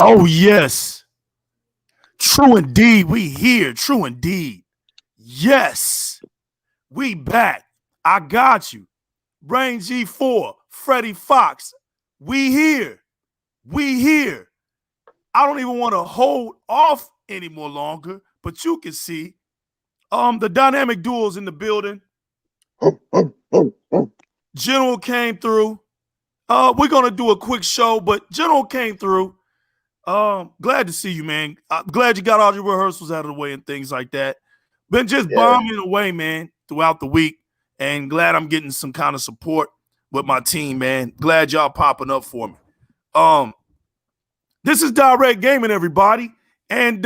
Oh, yes. True indeed. We here. True indeed. Yes. We back. I got you. Brain G4, Freddie Fox. We here. We here. I don't even want to hold off any more longer, but you can see the dynamic duels in the building. General came through. We're gonna do a quick show, but General came through. Glad to see you, man. I'm glad you got all your rehearsals out of the way and things like that. Been just bombing away, man, throughout the week, and glad I'm getting some kind of support with my team, man. Glad y'all popping up for me. This is Di-RRec Gaming, everybody, and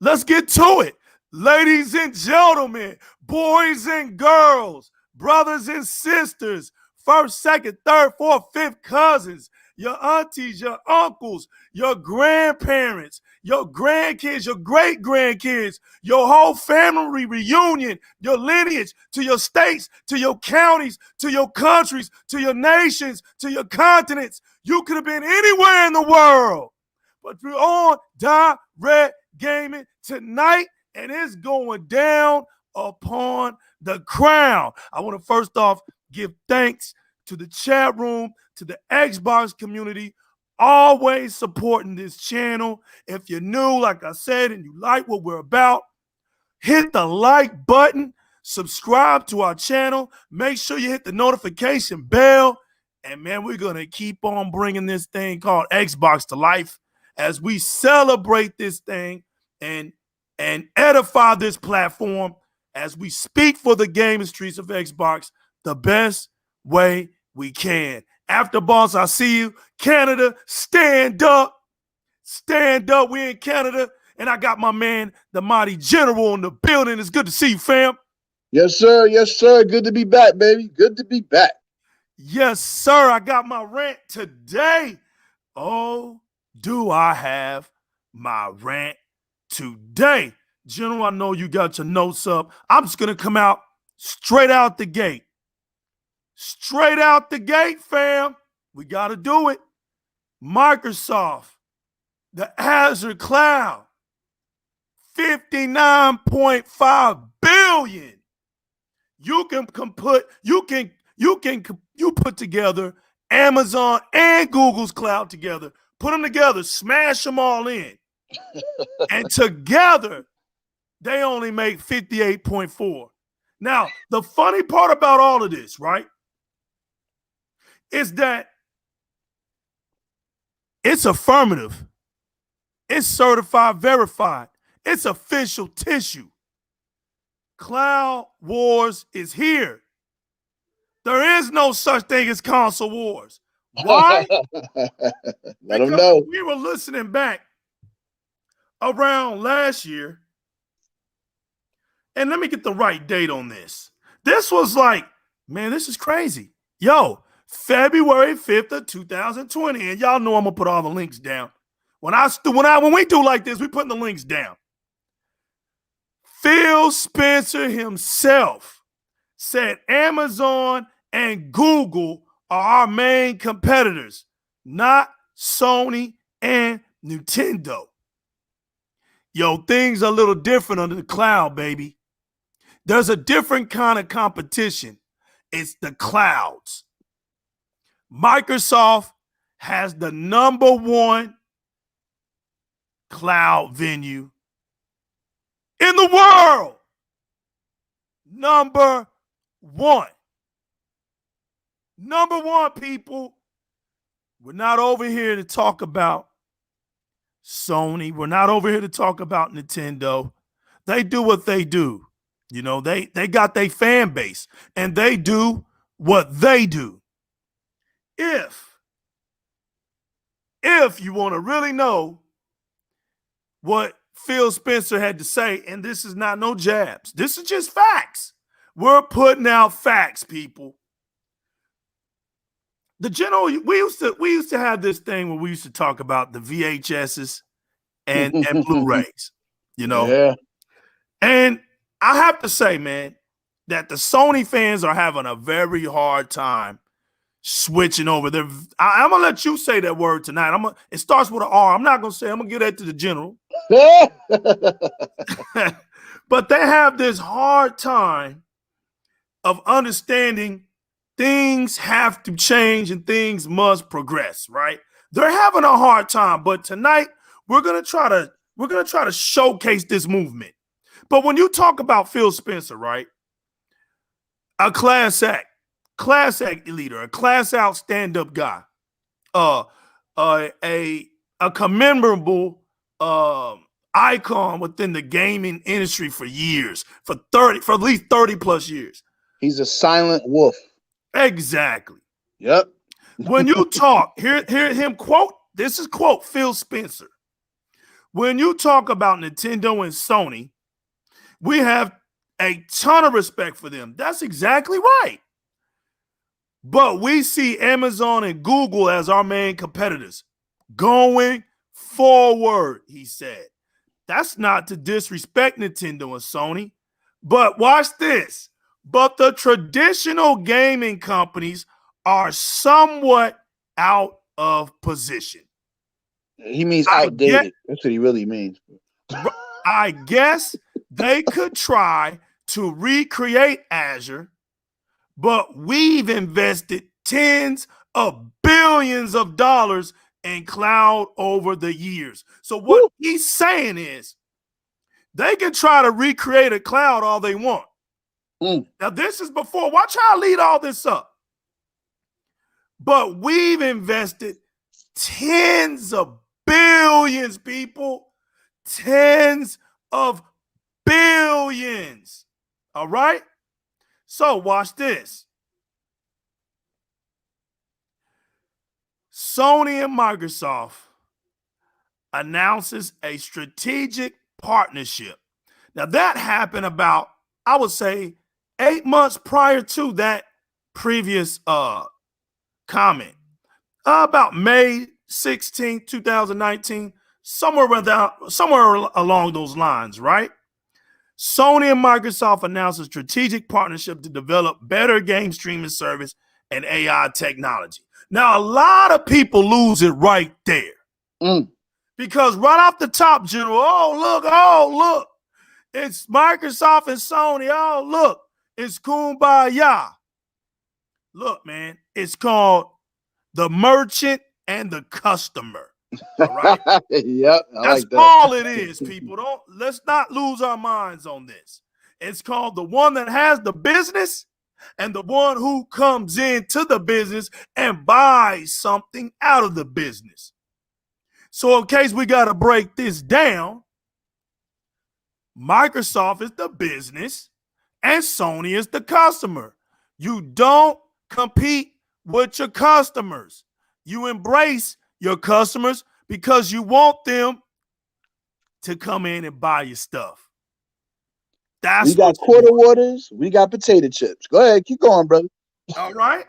let's get to it. Ladies and gentlemen, boys and girls, brothers and sisters, first, second, third, fourth, fifth cousins, your aunties, your uncles, your grandparents, your grandkids, your great grandkids, your whole family reunion, your lineage, to your states, to your counties, to your countries, to your nations, to your continents. You could have been anywhere in the world, but you're on Di-RRec Gaming tonight, and it's going down upon the crown. I want to first off give thanks to the chat room, to the Xbox community, always supporting this channel. If you're new, like I said, and you like what we're about, hit the like button, subscribe to our channel, make sure you hit the notification bell, and man, we're going to keep on bringing this thing called Xbox to life as we celebrate this thing and edify this platform as we speak for the gaming streets of Xbox the best way we can. After boss, I see you. Canada, stand up. Stand up. We're in Canada. And I got my man, the mighty General, in the building. It's good to see you, fam. Yes, sir. Yes, sir. Good to be back, baby. Good to be back. Yes, sir. I got my rant today. Oh, do I have my rant today? General, I know you got your notes up. I'm just going to come out straight out the gate. Straight out the gate, fam. We got to do it. Microsoft, the Azure cloud, $59.5 billion. You put together Amazon and Google's cloud together, put them together, smash them all in. And together, they only make 58.4. Now, the funny part about all of this, right, is that it's affirmative. It's certified, verified. It's official tissue. Cloud Wars is here. There is no such thing as console wars. Why? Let them know. We were listening back around last year, and let me get the right date on this. This was like, man, this is crazy. Yo, February 5th of 2020, and y'all know I'm gonna put all the links down. When we do like this, we putting the links down. Phil Spencer himself said Amazon and Google are our main competitors, not Sony and Nintendo. Yo, things are a little different under the cloud, baby. There's a different kind of competition. It's the clouds. Microsoft has the #1 cloud venue in the world. #1. #1, people. We're not over here to talk about Sony. We're not over here to talk about Nintendo. They do what they do. You know, they got their fan base, and they do what they do. If you want to really know what Phil Spencer had to say, and this is not no jabs, this is just facts. We're putting out facts, people. The general, we used to have this thing where we used to talk about the VHSs and Blu-rays, you know. Yeah. And I have to say, man, that the Sony fans are having a very hard time switching over. I'm gonna let you say that word tonight. It starts with an R. I'm not gonna say. I'm gonna give that to the general. But they have this hard time of understanding things have to change and things must progress, right? They're having a hard time, but tonight we're gonna try to showcase this movement. But when you talk about Phil Spencer, right? A class act leader, a class out stand-up guy, a commemorable icon within the gaming industry for years, for at least 30 plus years. He's a silent wolf. Exactly. Yep. When you talk, hear him quote, this is quote Phil Spencer. When you talk about Nintendo and Sony, we have a ton of respect for them. That's exactly right. But we see Amazon and Google as our main competitors going forward, he said. That's not to disrespect Nintendo and Sony, but watch this. But the traditional gaming companies are somewhat out of position. He means outdated. That's what he really means. I guess they could try to recreate Azure, but we've invested tens of billions of dollars in cloud over the years. So what he's saying is they can try to recreate a cloud all they want. Now, this is before. Watch how I lead all this up. But we've invested tens of billions, people. Tens of billions. All right? So watch this. Sony and Microsoft announces a strategic partnership. Now, that happened about, I would say, 8 months prior to that previous comment. About May 16, 2019, somewhere along those lines, right? Sony and Microsoft announced a strategic partnership to develop better game streaming service and AI technology. Now, a lot of people lose it right there. Because right off the top, General, oh, look, it's Microsoft and Sony. Oh, look, it's kumbaya. Look, man, it's called the merchant and the customer. All right. Yep. That's like that. All it is, people. Let's not lose our minds on this. It's called the one that has the business and the one who comes into the business and buys something out of the business. So in case we got to break this down, Microsoft is the business and Sony is the customer. You don't compete with your customers. You embrace your customers because you want them to come in and buy your stuff. We got quarter waters. We got potato chips. Go ahead. Keep going, brother. All right.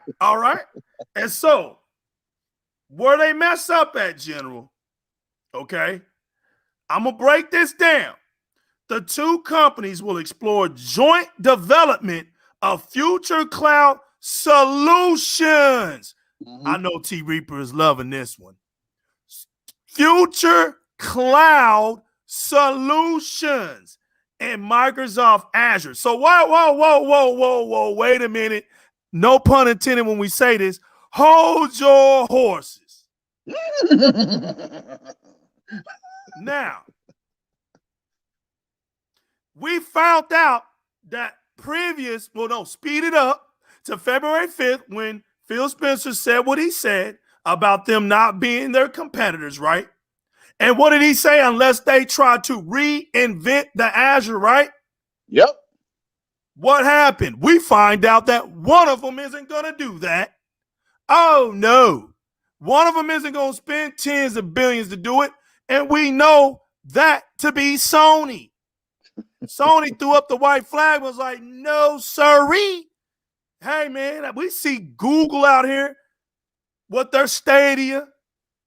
And so, where they mess up at, General, okay, I'm going to break this down. The two companies will explore joint development of future cloud solutions. I know T Reaper is loving this one. Future cloud solutions in Microsoft Azure. So whoa, wait a minute. No pun intended when we say this. Hold your horses. Now, we found out that speed it up to February 5th when Phil Spencer said what he said about them not being their competitors, right? And what did he say? Unless they try to reinvent the Azure, right? Yep. What happened? We find out that one of them isn't going to do that. Oh, no. One of them isn't going to spend tens of billions to do it. And we know that to be Sony. Sony threw up the white flag, was like, no, sirree. Hey, man, we see Google out here with their Stadia.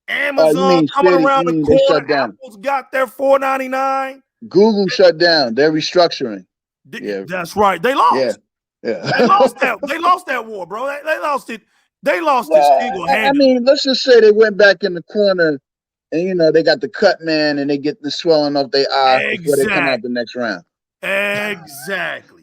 Amazon coming around the corner. Apple's got their $4.99. Google shut down. They're restructuring. Yeah. That's right. They lost. Yeah. They lost that war, bro. They lost it They lost it single-handedly. I mean, let's just say they went back in the corner and, they got the cut man and they get the swelling off their eye before they come out the next round. Exactly.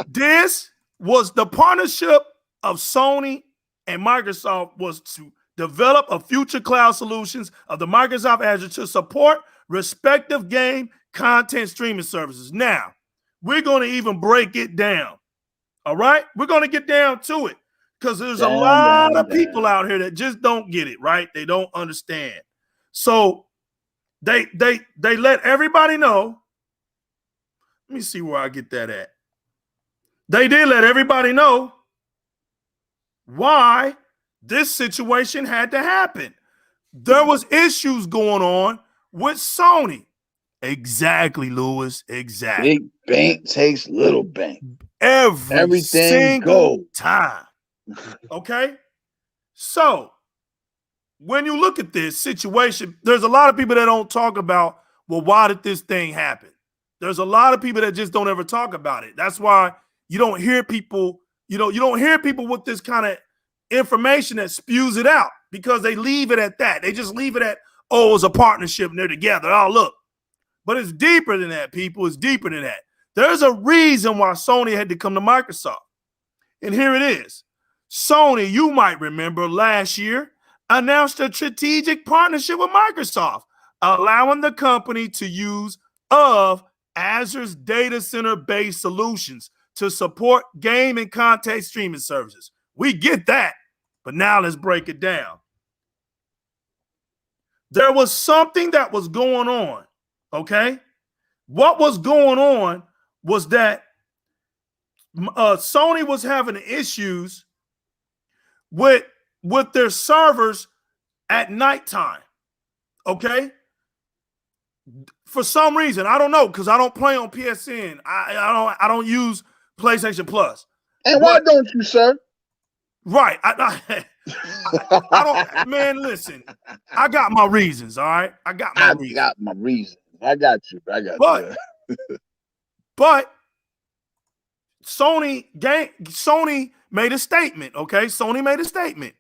This was the partnership of Sony and Microsoft was to develop a future cloud solutions of the Microsoft Azure to support respective game content streaming services. Now, we're going to even break it down. All right? We're going to get down to it because there's a lot of people out here that just don't get it, right? They don't understand. So they let everybody know. Let me see where I get that at. They did let everybody know why this situation had to happen. There was issues going on with Sony. Exactly, Lewis. Exactly. Big bank takes little bank. Everything single time. Okay? So, when you look at this situation, there's a lot of people that don't talk about, well, why did this thing happen? There's a lot of people that just don't ever talk about it. That's why you don't hear people, you don't hear people with this kind of information that spews it out because they leave it at that. They just leave it at, oh, it's a partnership and they're together. Oh, look. But it's deeper than that, people. It's deeper than that. There's a reason why Sony had to come to Microsoft. And here it is. Sony, you might remember last year, announced a strategic partnership with Microsoft, allowing the company to use of Azure's data center-based solutions to support game and content streaming services. We get that, but now let's break it down. There was something that was going on, okay? What was going on was that Sony was having issues with their servers at nighttime, okay? For some reason, I don't know, because I don't play on PSN. I don't use PlayStation Plus. And why don't you, sir? Right. I don't, man, listen. I got my reasons, all right? I got my reasons. I got you. But Sony made a statement, okay? Sony made a statement.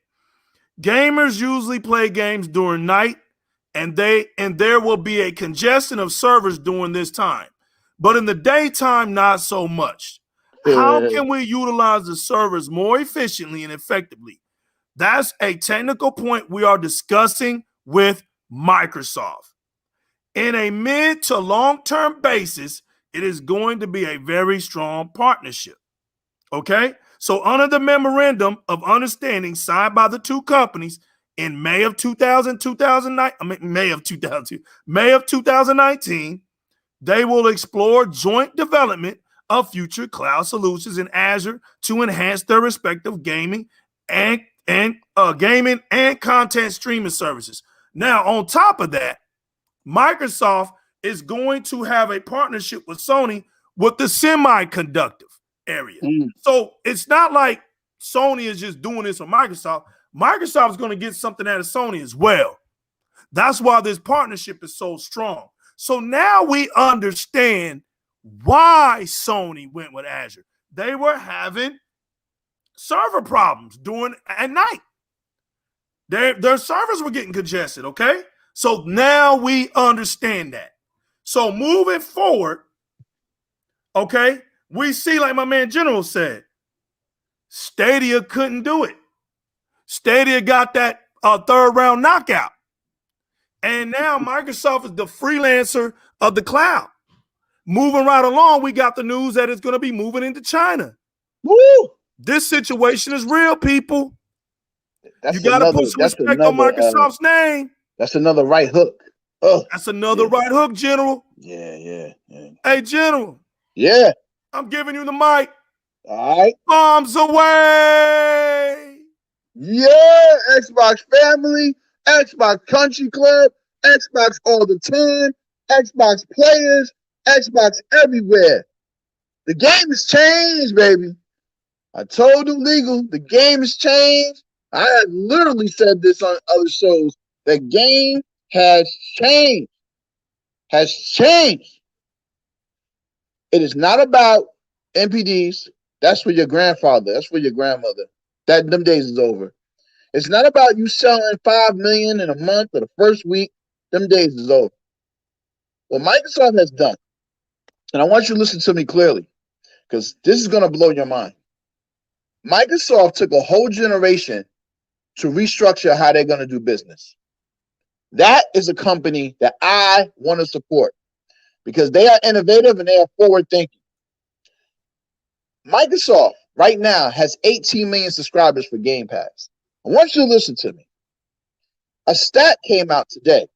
Gamers usually play games during night, and there will be a congestion of servers during this time. But in the daytime, not so much. How can we utilize the servers more efficiently and effectively? That's a technical point we are discussing with Microsoft. In a mid to long-term basis, it is going to be a very strong partnership. Okay? So under the memorandum of understanding signed by the two companies in May of 2019, they will explore joint development of future cloud solutions in Azure to enhance their respective gaming and content streaming services. Now, on top of that, Microsoft is going to have a partnership with Sony with the semiconductor area. So it's not like Sony is just doing this with Microsoft. Microsoft is going to get something out of Sony as well. That's why this partnership is so strong. So now we understand why Sony went with Azure. They were having server problems at night. Their servers were getting congested, okay? So now we understand that. So moving forward, okay, we see, like my man General said, Stadia couldn't do it. Stadia got that third round knockout. And now Microsoft is the freelancer of the cloud. Moving right along, we got the news that it's going to be moving into China. Woo! This situation is real, people. You got to put some respect on Microsoft's name. That's another right hook. That's another right hook, General. Yeah. Hey, General. Yeah. I'm giving you the mic. All right. Bombs away. Yeah, Xbox family, Xbox country club, Xbox all the time, Xbox players, Xbox everywhere. The game has changed, baby. I told you, legal, the game has changed. I have literally said this on other shows. The game has changed. It is not about NPDs. That's for your grandfather. That's for your grandmother. Them days is over. It's not about you selling 5 million in a month or the first week. Them days is over. What Microsoft has done, and I want you to listen to me clearly, because this is going to blow your mind. Microsoft took a whole generation to restructure how they're going to do business. That is a company that I want to support because they are innovative and they are forward thinking. Microsoft right now has 18 million subscribers for Game Pass. I want you to listen to me. A stat came out today.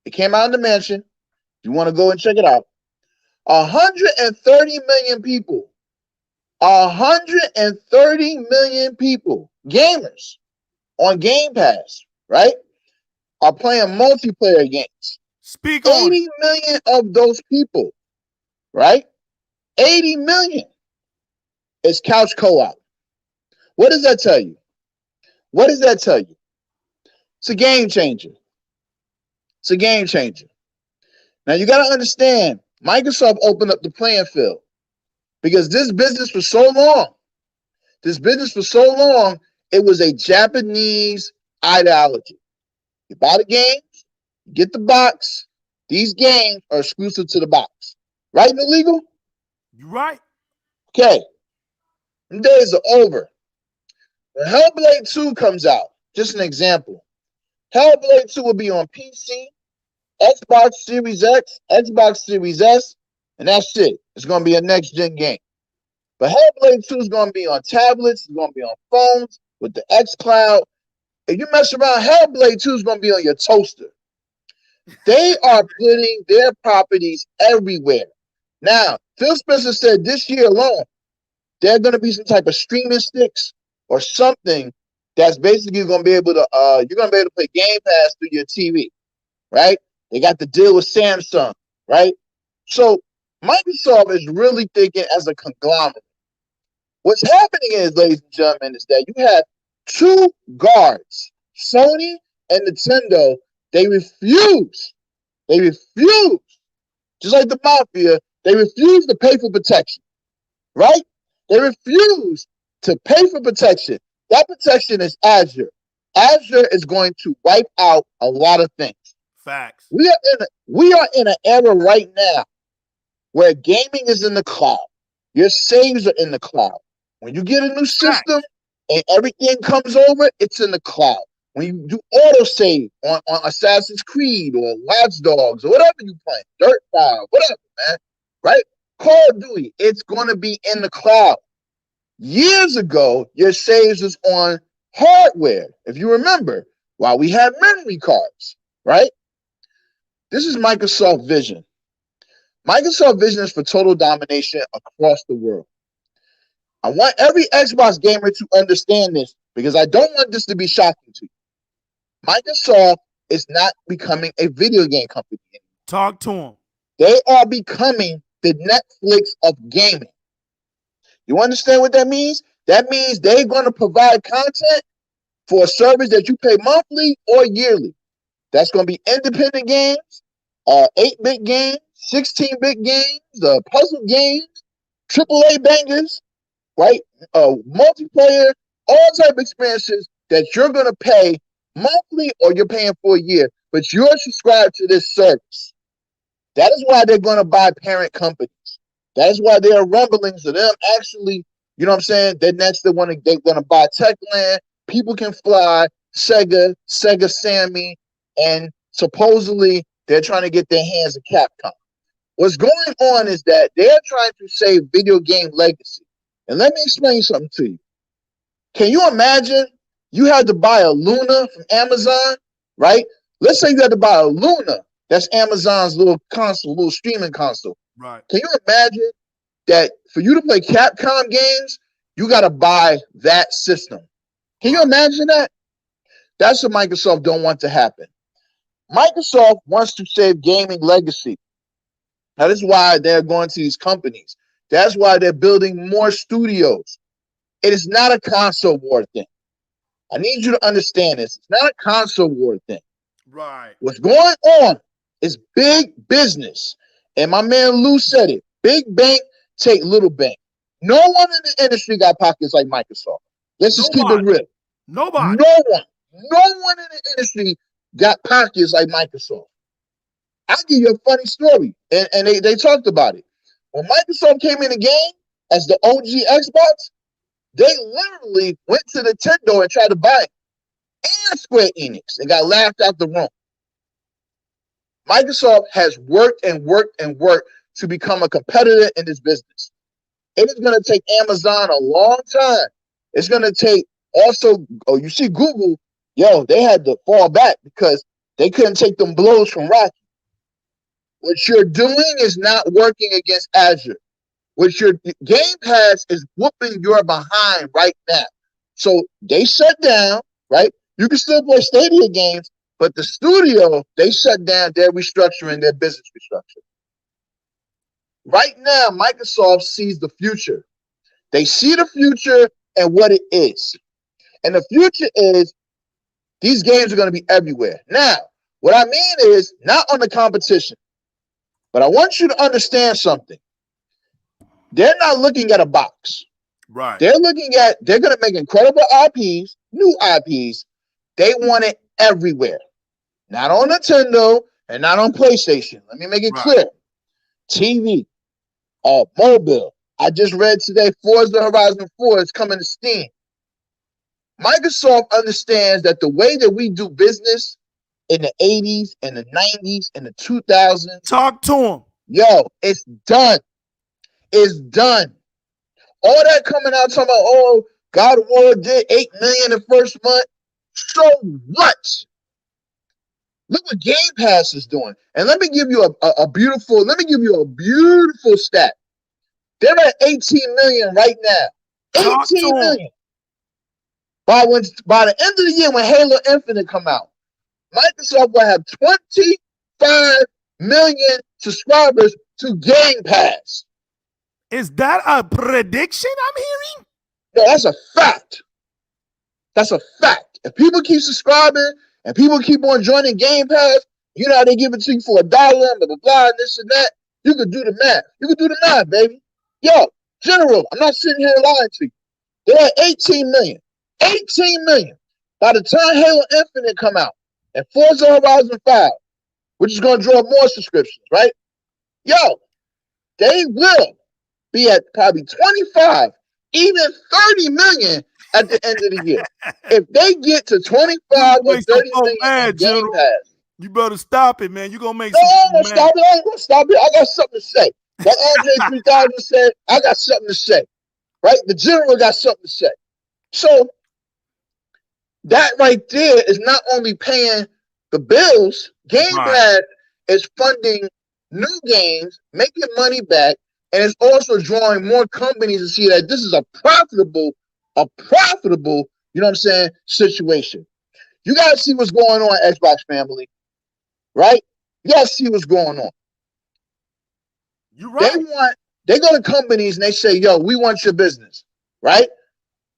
It came out in the mansion. If you want to go and check it out, 130 million people, 130 million people, gamers on Game Pass, right, are playing multiplayer games. Speak on 80 million of those people, right? 80 million is couch co-op. What does that tell you? What does that tell you? It's a game changer. It's a game changer. Now you got to understand, Microsoft opened up the playing field because this business for so long, it was a Japanese ideology. You buy the games, you get the box. These games are exclusive to the box. Right, illegal? you right. Okay. Them days are over. When Hellblade 2 comes out, just an example, Hellblade 2 will be on PC, Xbox Series X, Xbox Series S, and that's it. It's going to be a next-gen game. But Hellblade 2 is going to be on tablets, it's going to be on phones, with the xCloud. If you mess around, Hellblade 2 is going to be on your toaster. They are putting their properties everywhere. Now, Phil Spencer said this year alone, there are going to be some type of streaming sticks or something that's basically going to be able to, you're going to be able to play Game Pass through your TV, right? They got the deal with Samsung, right? So Microsoft is really thinking as a conglomerate. What's happening is, ladies and gentlemen, is that you have two guards, Sony and Nintendo. They refuse, just like the mafia, they refuse to pay for protection, right? They refuse to pay for protection. That protection is Azure. Azure is going to wipe out a lot of things. Facts. We are in an era right now where gaming is in the cloud. Your saves are in the cloud. When you get a new system and everything comes over, it's in the cloud. When you do autosave on Assassin's Creed or Watch Dogs or whatever you play, Dirt 5, whatever, man, right? Call of Duty, it's going to be in the cloud. Years ago, your saves was on hardware, if you remember, while we had memory cards, right? This is Microsoft vision. Microsoft vision is for total domination across the world. I want every Xbox gamer to understand this because I don't want this to be shocking to you. Microsoft is not becoming a video game company anymore. Talk to them. They are becoming the Netflix of gaming. You understand what that means? That means they're going to provide content for a service that you pay monthly or yearly. That's going to be independent games, 8-bit games, 16-bit games, puzzle games, AAA bangers, right? Multiplayer, all type of experiences that you're going to pay monthly or you're paying for a year, but you're subscribed to this service. That is why they're going to buy parent companies. That is why there are rumblings of them actually, you know what I'm saying? They're going to buy Techland, People Can Fly, Sega Sammy, and supposedly they're trying to get their hands on Capcom. What's going on is that they're trying to save video game legacy. And let me explain something to you. Can you imagine you had to buy a Luna from Amazon, right? Let's say you had to buy a Luna. That's Amazon's little console, little streaming console. Right. Can you imagine that for you to play Capcom games, you got to buy that system? Can you imagine that? That's what Microsoft don't want to happen. Microsoft wants to save gaming legacy. That is why they're going to these companies. That's why they're building more studios. It is not a console war thing. I need you to understand this. It's not a console war thing. Right. What's going on is big business. And my man Lou said it. Big bank take little bank. No one in the industry got pockets like Microsoft. Let's just keep it real. Nobody. No one in the industry got pockets like Microsoft. I'll give you a funny story, and they talked about it. When Microsoft came in the game as the OG Xbox, they literally went to Nintendo and tried to buy it, and Square Enix, and got laughed out the room. Microsoft has worked and worked and worked to become a competitor in this business. It is going to take Amazon a long time. It's going to take also, you see Google, they had to fall back because they couldn't take them blows from Rocky. What you're doing is not working against Azure. What your Game Pass is whooping your behind right now. So they shut down, right? You can still play Stadia games, but the studio, they shut down. They're restructuring their business restructure. Right now, Microsoft sees the future. They see the future and what it is. And the future is these games are going to be everywhere. Now, what I mean is not on the competition, but I want you to understand something. They're not looking at a box. Right. They're going to make incredible IPs, new IPs. They want it everywhere. Not on Nintendo and not on PlayStation. Let me make it clear. TV, mobile. I just read today Forza Horizon 4 is coming to Steam. Microsoft understands that the way that we do business in the 80s and the 90s and the 2000s. Talk to them. It's done. It's done. All that coming out talking about, God of War did $8 million the first month. So what? Look what Game Pass is doing. And let me give you a beautiful stat. They're at 18 million right now. 18 million. By the end of the year, when Halo Infinite come out, Microsoft will have 25 million subscribers to Game Pass. Is that a prediction I'm hearing? No, that's a fact. That's a fact. If people keep subscribing and people keep on joining Game Pass, you know how they give it to you for $1, blah, blah, blah, and this and that. You could do the math. You could do the math, baby. General, I'm not sitting here lying to you. They're at 18 million. 18 million. By the time Halo Infinite come out and Forza Horizon 5, which is going to draw more subscriptions, right? They will be at probably 25, even 30 million at the end of the year. If they get to 25 or 30 million Game Pass. You better stop it, man. You're going to make I ain't going to stop it. I got something to say. Like Andre 3000 said, I got something to say. Right? The general got something to say. So that right there is not only paying the bills, Game Pass is funding new games, making money back, and it's also drawing more companies to see that this is a profitable, you know what I'm saying, situation. You got to see what's going on, Xbox family, right? You got to see what's going on. You're right. They go to companies and they say, we want your business, right?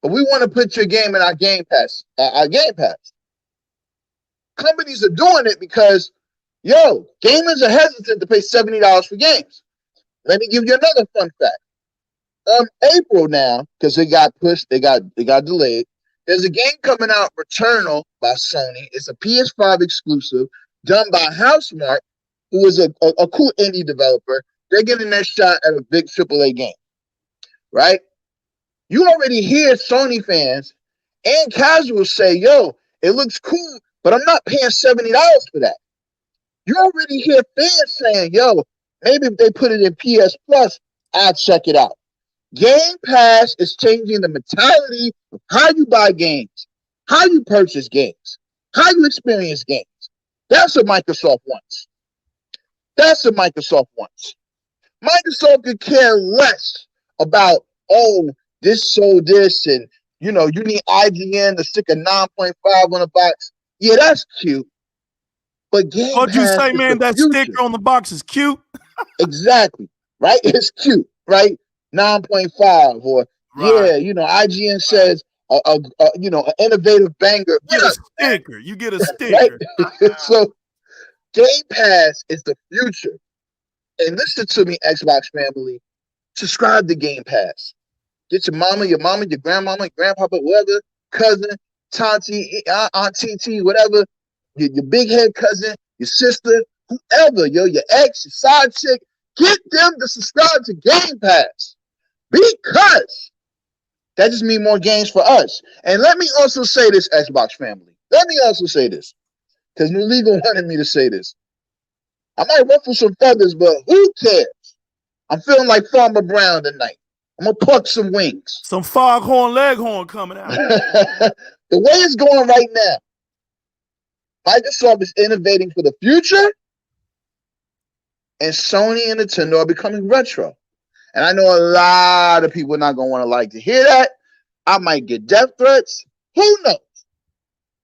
But we want to put your game in our Game Pass. Companies are doing it because, gamers are hesitant to pay $70 for games. Let me give you another fun fact. April now, because it got pushed, they got delayed. There's a game coming out, Returnal by Sony. It's a PS5 exclusive done by Housemarque, who is a cool indie developer. They're getting their shot at a big AAA game, right? You already hear Sony fans and casuals say, it looks cool, but I'm not paying $70 for that. You already hear fans saying, maybe if they put it in PS Plus, I'll check it out. Game Pass is changing the mentality of how you buy games, how you purchase games, how you experience games. That's what Microsoft wants. Microsoft could care less about, this sold this, and you need IGN to stick a 9.5 on the box. Yeah, that's cute. But Game What'd you Pass say, man? That future. sticker on the box is cute. Exactly. Right? It's cute, right? 9.5 or IGN says an innovative banger. You get a sticker. Right? So Game Pass is the future. And listen to me, Xbox family. Subscribe to Game Pass. Get your mama, your grandmama, your grandpapa, whatever, cousin, Tanti, Aunt TT, whatever, your big head cousin, your sister, whoever, your ex, your side chick, get them to subscribe to Game Pass. Because that just means more games for us. And let me also say this, Xbox family. Let me also say this. Because New Legal wanted me to say this. I might ruffle some feathers, but who cares? I'm feeling like Farmer Brown tonight. I'm going to pluck some wings. Some foghorn leghorn coming out. The way it's going right now, Microsoft is innovating for the future, and Sony and Nintendo are becoming retro. And I know a lot of people are not going to want to like to hear that. I might get death threats. Who knows?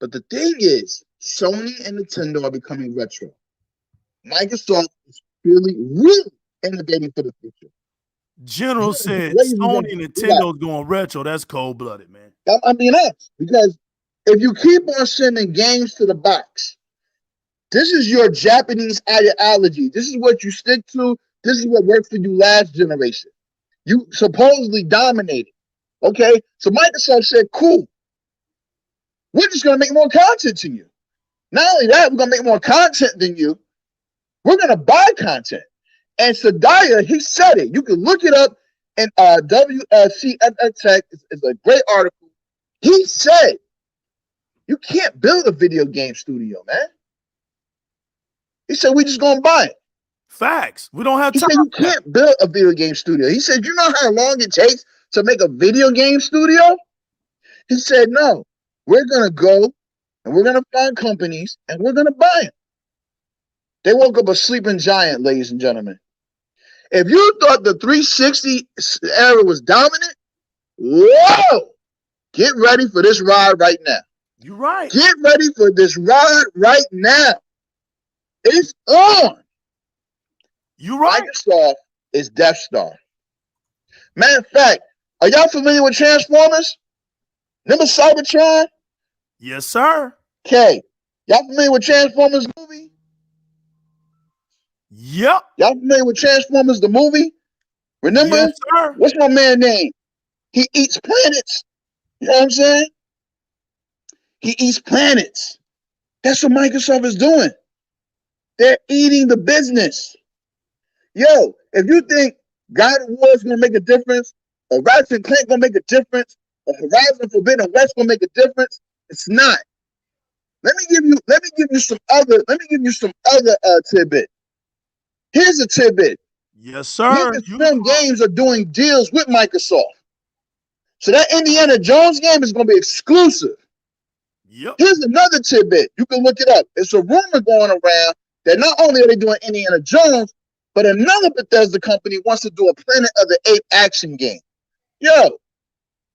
But the thing is, Sony and Nintendo are becoming retro. Microsoft is really innovating for the future. General said Sony and Nintendo's going retro. That's cold-blooded, man. I mean, that's because if you keep on sending games to the box, this is your Japanese ideology. This is what you stick to. This is what worked for you last generation. You supposedly dominated. Okay? So Microsoft said, cool. We're just going to make more content to you. Not only that, we're going to make more content than you. We're going to buy content. And Sadaya, he said it. You can look it up in WCFX Tech. It's a great article. He said, you can't build a video game studio, man. He said, we're just going to buy it. Facts. We don't have time. He said, you can't build a video game studio. He said, you know how long it takes to make a video game studio? He said, no. We're going to go and we're going to find companies and we're going to buy them. They woke up a sleeping giant, ladies and gentlemen. If you thought the 360 era was dominant, whoa! Get ready for this ride right now. You're right. Get ready for this ride right now. It's on. You're right. Microsoft is Death Star. Matter of fact, are y'all familiar with Transformers? Remember Cybertron? Yes, sir. Okay. Y'all familiar with Transformers movie? Yep. Y'all familiar with Transformers the movie? Remember? Yes, sir. What's my man's name? He eats planets. You know what I'm saying? He eats planets. That's what Microsoft is doing. They're eating the business. Yo, if you think God of War is going to make a difference, or Ratchet and Clank going to make a difference, or Horizon Forbidden West going to make a difference, it's not. Let me give you some other tidbit. Here's a tidbit. Yes, sir. Lucasfilm Games are doing deals with Microsoft. So that Indiana Jones game is going to be exclusive. Yep. Here's another tidbit. You can look it up. It's a rumor going around that not only are they doing Indiana Jones, but another Bethesda company wants to do a Planet of the Apes action game. Yo,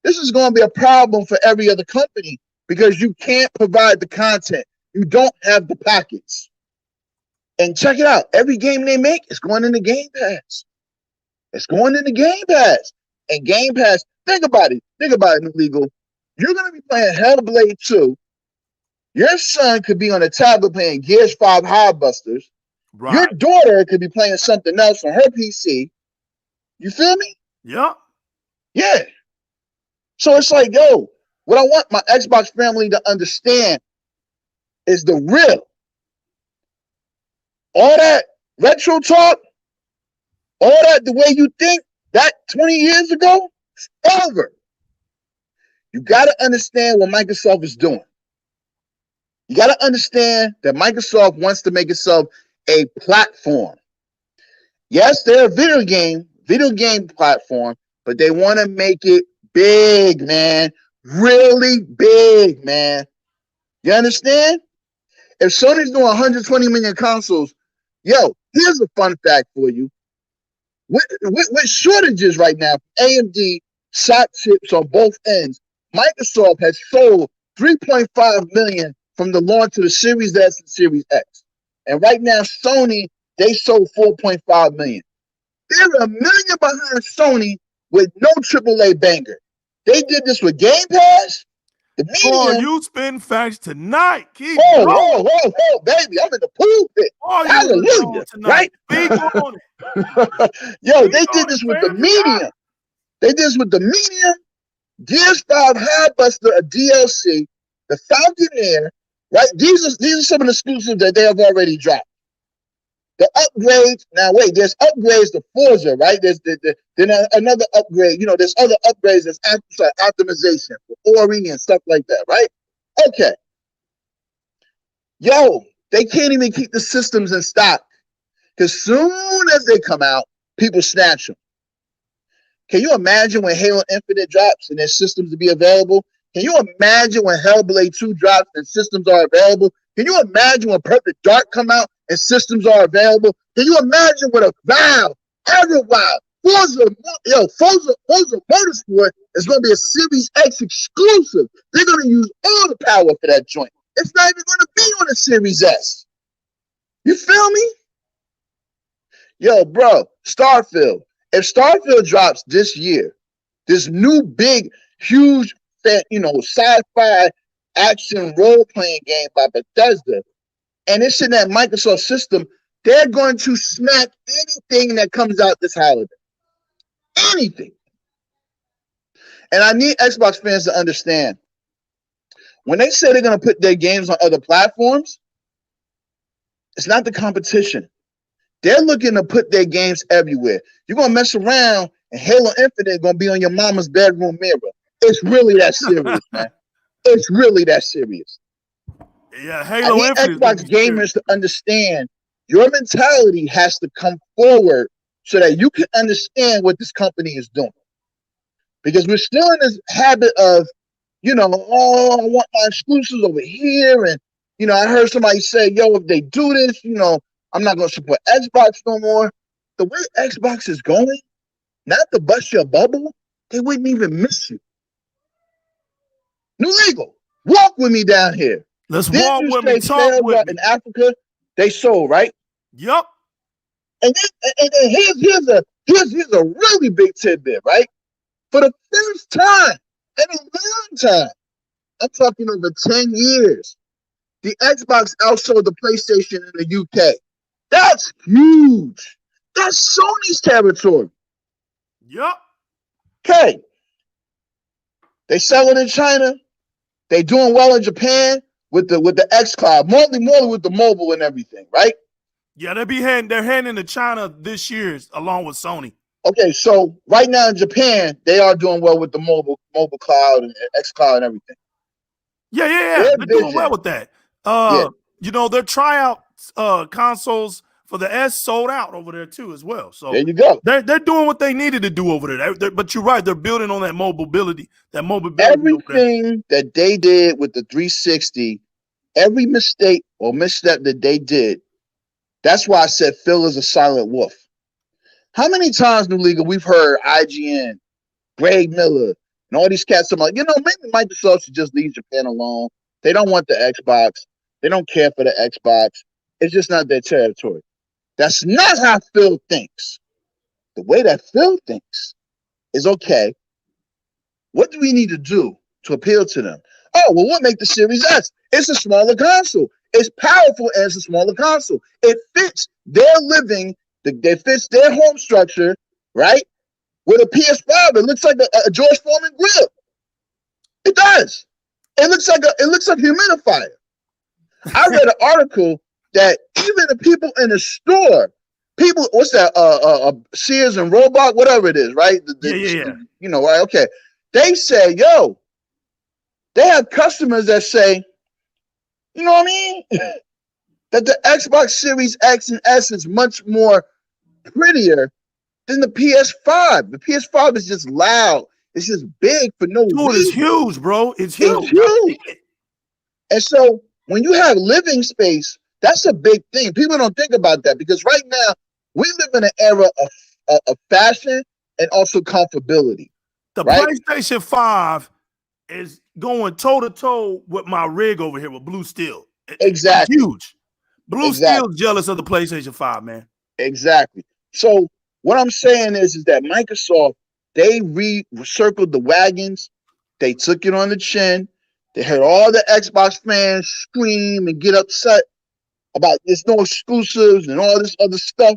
this is going to be a problem for every other company because you can't provide the content. You don't have the packets. And check it out. Every game they make is going into Game Pass. It's going into Game Pass. And Game Pass, think about it. Think about it, Legal. You're going to be playing Hellblade 2. Your son could be on a tablet playing Gears 5 Highbusters. Right. Your daughter could be playing something else on her PC. You feel me? Yeah. Yeah. So it's like, yo, what I want my Xbox family to understand is the real. All that retro talk, all that the way you think, that 20 years ago, it's over. You got to understand what Microsoft is doing. You got to understand that Microsoft wants to make itself a platform. Yes, they're a video game platform, but they want to make it big, man. Really big, man. You understand? If Sony's doing 120 million consoles, yo, here's a fun fact for you. With shortages right now, AMD shot chips on both ends, Microsoft has sold 3.5 million from the launch of the Series S and Series X. And right now, Sony, they sold 4.5 million. They're $1 million behind Sony with no AAA banger. They did this with Game Pass. The medium. Oh, you spin facts tonight. Keep whoa, baby. I'm in the pool pit. Oh, hallelujah. Right? Speak on it. Yo, they did this with the medium. They did this with the Meteor, Gears 5 Highbuster, a DLC, the Falconeer, right? These are some of the exclusives that they have already dropped. The upgrades. Now wait, there's upgrades to Forza, right? There's then another upgrade. You know, there's other upgrades. There's optimization for Ori and stuff like that, right? Okay. Yo, they can't even keep the systems in stock because soon as they come out, people snatch them. Can you imagine when Halo Infinite drops and their systems to be available? Can you imagine when Hellblade 2 drops and systems are available? Can you imagine when Perfect Dark come out and systems are available? Can you imagine what a Valve, Everwild, Forza Motorsport is going to be a Series X exclusive? They're going to use all the power for that joint. It's not even going to be on the Series S. You feel me? Yo, bro, Starfield. If Starfield drops this year, this new big, huge, sci-fi action role-playing game by Bethesda, and it's in that Microsoft system, they're going to smack anything that comes out this holiday. Anything. And I need Xbox fans to understand, when they say they're going to put their games on other platforms, it's not the competition. They're looking to put their games everywhere. You're going to mess around and Halo Infinite is going to be on your mama's bedroom mirror. It's really that serious, man. It's really that serious. Yeah, Halo I need Infinite. Xbox gamers to understand your mentality has to come forward so that you can understand what this company is doing. Because we're still in this habit of, I want my exclusives over here. And, I heard somebody say, yo, if they do this, I'm not going to support Xbox no more. The way Xbox is going, not to bust your bubble, they wouldn't even miss you. New Legal, walk with me down here. Let's walk with me, talk with me. In Africa, they sold, right? Yep. And here's a really big tidbit, right? For the first time in a long time, I'm talking over 10 years, the Xbox outsold the PlayStation in the UK. That's huge. That's Sony's territory. Yep. Okay. They sell it in China. They doing well in Japan with the X Cloud, more with the mobile and everything, right? Yeah, they're heading to China this year along with Sony. Okay, so right now in Japan, they are doing well with the mobile cloud and X Cloud and everything. Yeah. They're doing well with that. Their tryout consoles for the S sold out over there too as well. So there you go. They're doing what they needed to do over there. But you're right, they're building on that mobility. Everything that they did with the 360, every mistake or misstep that they did, that's why I said Phil is a silent wolf. How many times, New League, we've heard IGN, Greg Miller, and all these cats talking about, maybe Microsoft should just leave Japan alone. They don't want the Xbox. They don't care for the Xbox. It's just not their territory. That's not how Phil thinks. The way that Phil thinks is, okay, what do we need to do to appeal to them? Oh, well, what make the Series S? It's a smaller console. It's powerful and it's a smaller console. It fits their living. It fits their home structure, right? With a PS5, it looks like a George Foreman grill. It does. It looks like a humidifier. I read an article that even the people in the store, what's that? Sears and Roebuck, whatever it is, right? Yeah. Right? Okay. They say, they have customers that say, you know what I mean? That the Xbox Series X and S is much more prettier than the PS5. The PS5 is just loud. It's just big for no reason. It's huge, bro. It's huge. And so when you have living space, that's a big thing. People don't think about that because right now we live in an era of fashion and also comfortability. The right? PlayStation 5 is going toe-to-toe with my rig over here with Blue Steel. Exactly. It's huge. Blue Steel's jealous of the PlayStation 5, man. Exactly. So what I'm saying is that Microsoft, they recircled the wagons. They took it on the chin. They heard all the Xbox fans scream and get upset about there's no exclusives and all this other stuff.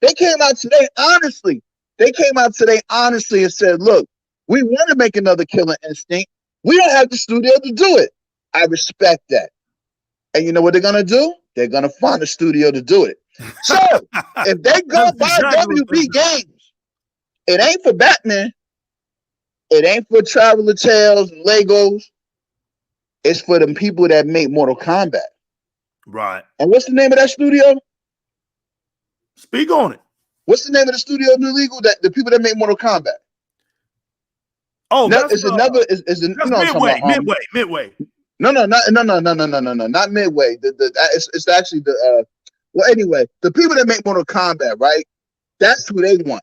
They came out today, honestly. They came out today honestly and said, look, we want to make another Killer Instinct. We don't have the studio to do it. I respect that. And you know what they're going to do? They're going to find a studio to do it. So if they go buy WB Games, it ain't for Batman. It ain't for Traveler Tales and Legos. It's for them people that make Mortal Kombat. Right. And what's the name of that studio? Speak on it. What's the name of the studio, New Legal? That the people that make Mortal Kombat. Oh, no, that's Midway. No, not Midway. It's actually the well, anyway, the people that make Mortal Kombat, right? That's who they want.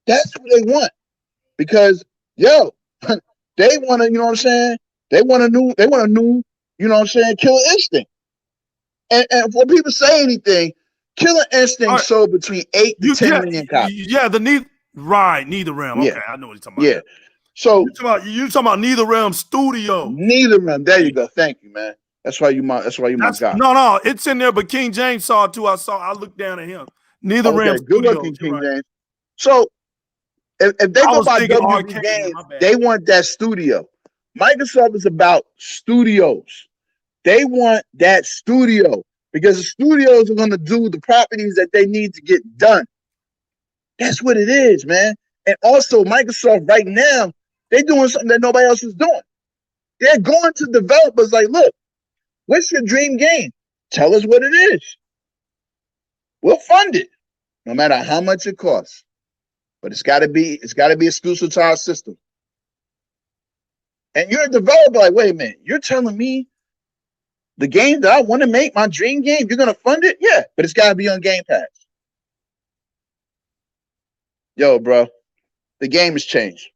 That's who they want. Because they want to, you know what I'm saying? They want a new, you know what I'm saying, Killer Instinct. And for people say anything, Killer Instinct sold between 8 to 10 million copies. Yeah, Neither Realm. Okay, I know what you're talking about. Yeah. So you're talking about Neither Realm Studio. Neither Realm. There you go. Thank you, man. That's why you my guy. No, it's in there, but King James saw it too. I looked down at him. Neither Realm Studio. Good looking, King James. So if they go by WB Games, they want that studio. Microsoft is about studios. They want that studio because the studios are going to do the properties that they need to get done. That's what it is, man. And also, Microsoft right now, they're doing something that nobody else is doing. They're going to developers like, look, what's your dream game? Tell us what it is. We'll fund it, no matter how much it costs. But it's got to be exclusive to our system. And you're a developer, like, wait a minute, you're telling me the game that I want to make, my dream game, you're going to fund it? Yeah, but it's got to be on Game Pass. Yo, bro, the game has changed.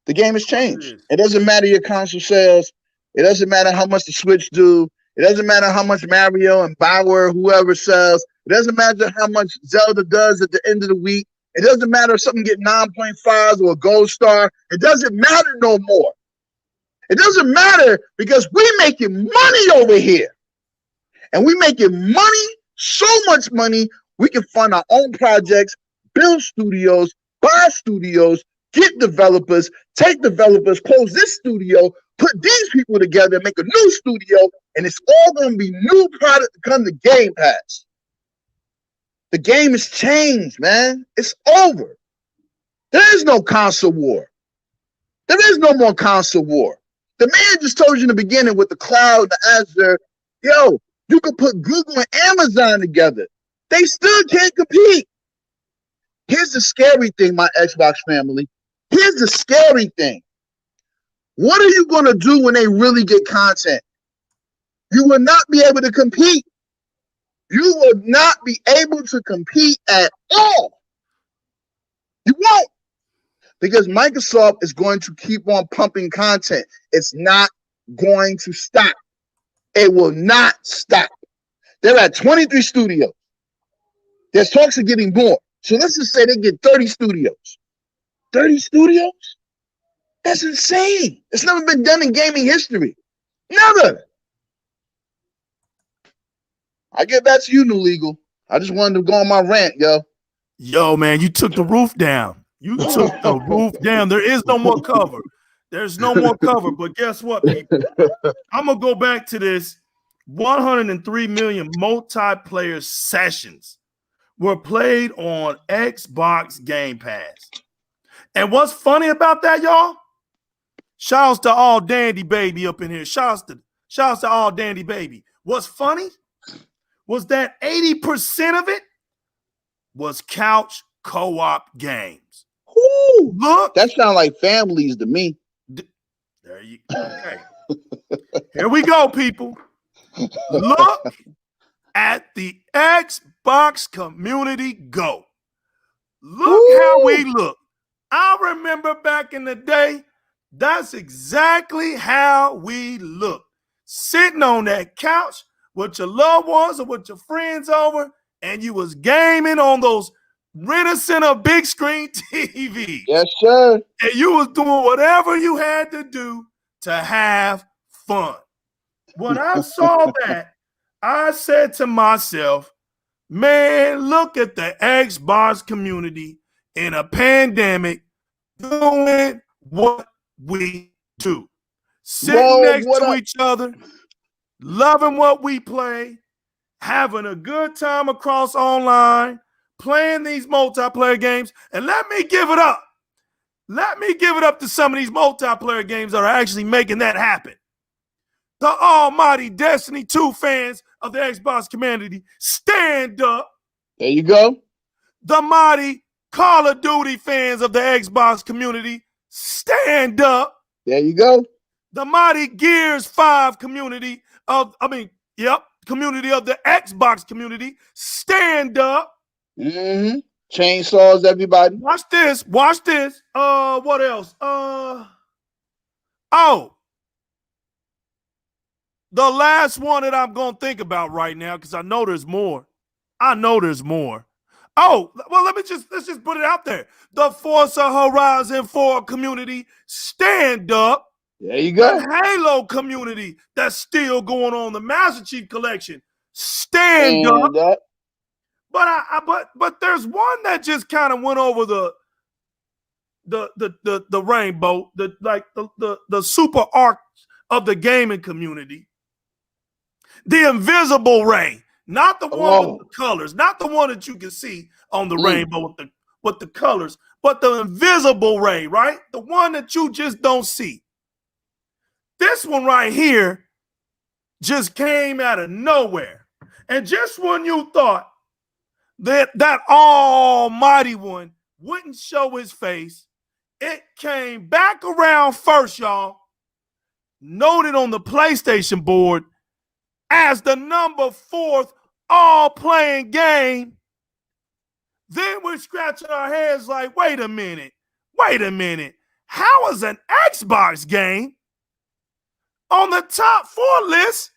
The game has changed. It doesn't matter your console sales. It doesn't matter how much the Switch do. It doesn't matter how much Mario and Bauer, whoever sells. It doesn't matter how much Zelda does at the end of the week. It doesn't matter if something get 9.5s or a gold star. It doesn't matter no more. It doesn't matter because we're making money over here. And we're making money, so much money, we can fund our own projects, build studios, buy studios, get developers, take developers, close this studio, put these people together, make a new studio, and it's all going to be new product to come to Game Pass. The game has changed, man. It's over. There is no console war. There is no more console war. The man just told you in the beginning with the cloud, the Azure, yo, you could put Google and Amazon together. They still can't compete. Here's the scary thing, my Xbox family. Here's the scary thing. What are you going to do when they really get content? You will not be able to compete. You will not be able to compete at all. You won't. Because Microsoft is going to keep on pumping content. It's not going to stop. It will not stop. They're at 23 studios. There's talks of getting more. So let's just say they get 30 studios. 30 studios? That's insane. It's never been done in gaming history. Never. I get back to you, New Legal. I just wanted to go on my rant, yo. Yo, man, you took the roof down. You took the roof down. There is no more cover. There's no more cover. But guess what, people? I'm going to go back to this. 103 million multiplayer sessions were played on Xbox Game Pass. And what's funny about that, y'all? Shouts to all Dandy Baby up in here. Shouts to all Dandy Baby. What's funny was that 80% of it was couch co-op games. Ooh, look, that sounds like families to me. There you go. Okay. Here we go, people. Look at the Xbox community go. Look how we look. I remember back in the day, that's exactly how we look. Sitting on that couch with your loved ones or with your friends over, and you was gaming on those Rent-A-Center big screen TV. Yes, sir. And you was doing whatever you had to do to have fun. When I saw that, I said to myself, man, look at the Xbox community in a pandemic doing what we do. Sitting next to each other, loving what we play, having a good time across online, playing these multiplayer games. And let me give it up. Let me give it up to some of these multiplayer games that are actually making that happen. The almighty Destiny 2 fans of the Xbox community, stand up. There you go. The mighty Call of Duty fans of the Xbox community, stand up. There you go. The mighty Gears 5 community community of the Xbox community, stand up. Mm-hmm. Chainsaws, everybody. Watch this. Watch this. What else? The last one that I'm gonna think about right now, because I know there's more. Oh, well, let's just put it out there. The Forza Horizon 4 community, stand up. There you go. The Halo community that's still going on. The Master Chief Collection, stand up. But there's one that just kind of went over the rainbow, the super arc of the gaming community. The Invisible Ray. Not the one with the colors, not the one that you can see on the rainbow with the colors, but the invisible ray, right? The one that you just don't see. This one right here just came out of nowhere. And just when you thought that almighty one wouldn't show his face, it came back around first, y'all. Noted on the PlayStation board as the number 4th all-playing game. Then we're scratching our heads like, wait a minute. How is an Xbox game on the top 4 list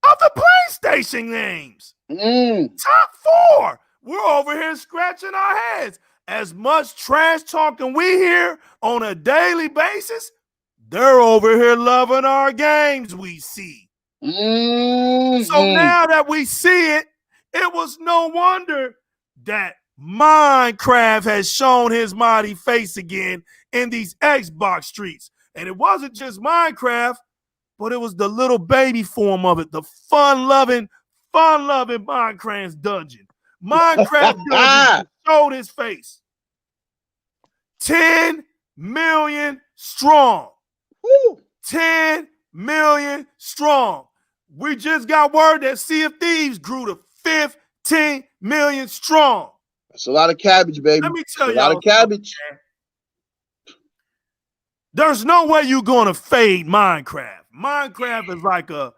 of the PlayStation games? Top 4. We're over here scratching our heads. As much trash talking we hear on a daily basis, they're over here loving our games we see. So now that we see it, it was no wonder that Minecraft has shown his mighty face again in these Xbox streets. And it wasn't just Minecraft, but it was the little baby form of it, the fun-loving Minecraft dungeon. Minecraft dungeon showed his face. 10 million strong. Woo. 10 million strong. We just got word that Sea of Thieves grew to 15 million strong. That's a lot of cabbage, baby. Let me tell you, a lot of cabbage. There's no way you're gonna fade Minecraft. Minecraft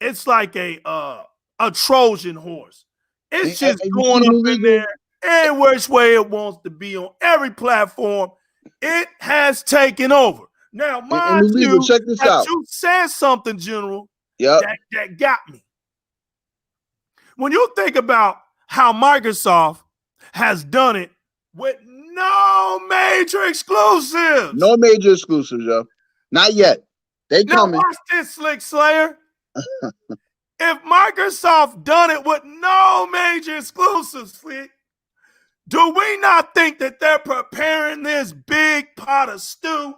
is like a Trojan horse. It's just going up in there any which way it wants to be on every platform. It has taken over. Now, mind you, check this out. You said something, General, yep, that got me. When you think about how Microsoft has done it with no major exclusives. No major exclusives, yo. Not yet. They coming. Now watch this, Slick Slayer. If Microsoft done it with no major exclusives, Slick, do we not think that they're preparing this big pot of stew?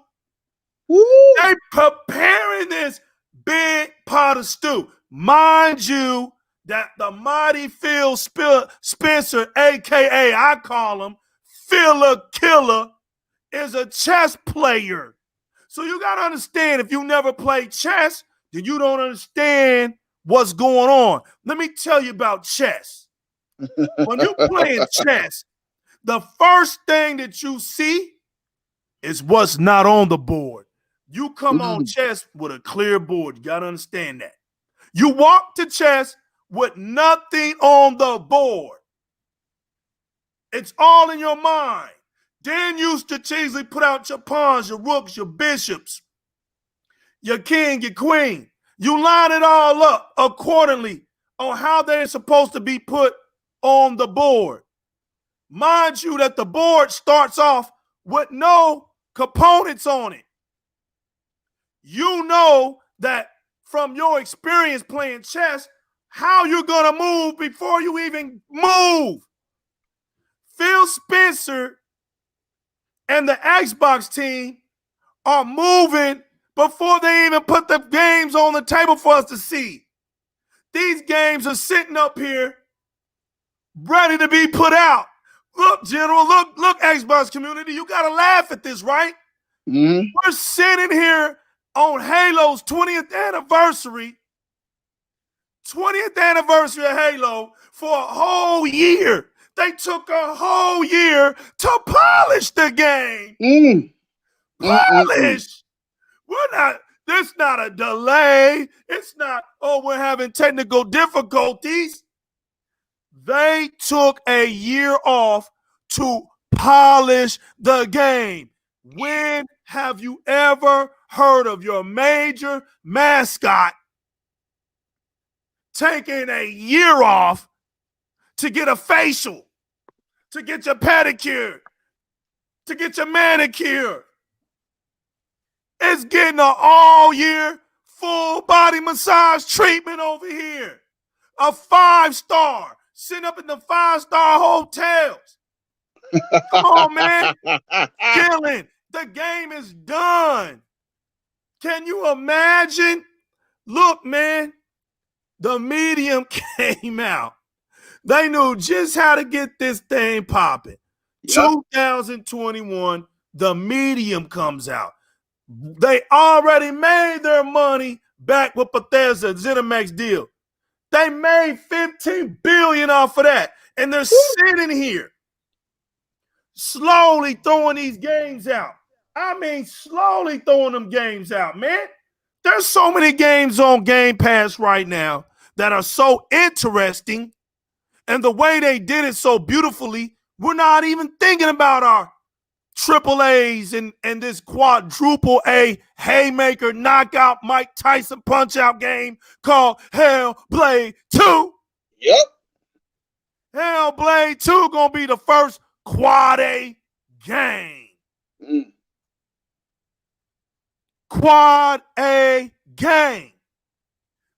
Woo. They're preparing this big pot of stew. Mind you, that the mighty Phil Spencer, a.k.a. I call him Phila Killer, is a chess player. So you got to understand, if you never played chess, then you don't understand what's going on. Let me tell you about chess. When you're playing chess, the first thing that you see is what's not on the board. You come on chess with a clear board. You got to understand that. You walk to chess with nothing on the board. It's all in your mind. Then you strategically put out your pawns, your rooks, your bishops, your king, your queen. You line it all up accordingly on how they're supposed to be put on the board. Mind you that the board starts off with no components on it. You know that from your experience playing chess, how you're going to move before you even move. Phil Spencer and the Xbox team are moving before they even put the games on the table for us to see. These games are sitting up here ready to be put out. Look, General, look, Xbox community, you got to laugh at this, right? Mm-hmm. We're sitting here on Halo's 20th anniversary of Halo for a whole year. They took a whole year to polish the game. Polish. There's not a delay. It's not, we're having technical difficulties. They took a year off to polish the game. When have you ever heard of your major mascot taking a year off to get a facial, to get your pedicure, to get your manicure? It's getting an all-year full body massage treatment over here. A 5-star, sitting up in the 5-star hotels. Come on, man. Dylan, the game is done. Can you imagine? Look, man, the Medium came out. They knew just how to get this thing popping. Yep. 2021, the Medium comes out. They already made their money back with Bethesda ZeniMax deal. They made $15 billion off of that. And they're sitting here slowly throwing these games out. I mean, slowly throwing them games out, man. There's so many games on Game Pass right now that are so interesting. And the way they did it so beautifully, we're not even thinking about our triple A's and this quadruple A haymaker knockout Mike Tyson punch-out game called Hellblade 2. Yep. Hellblade 2 gonna be the first quad A game. Quad A game.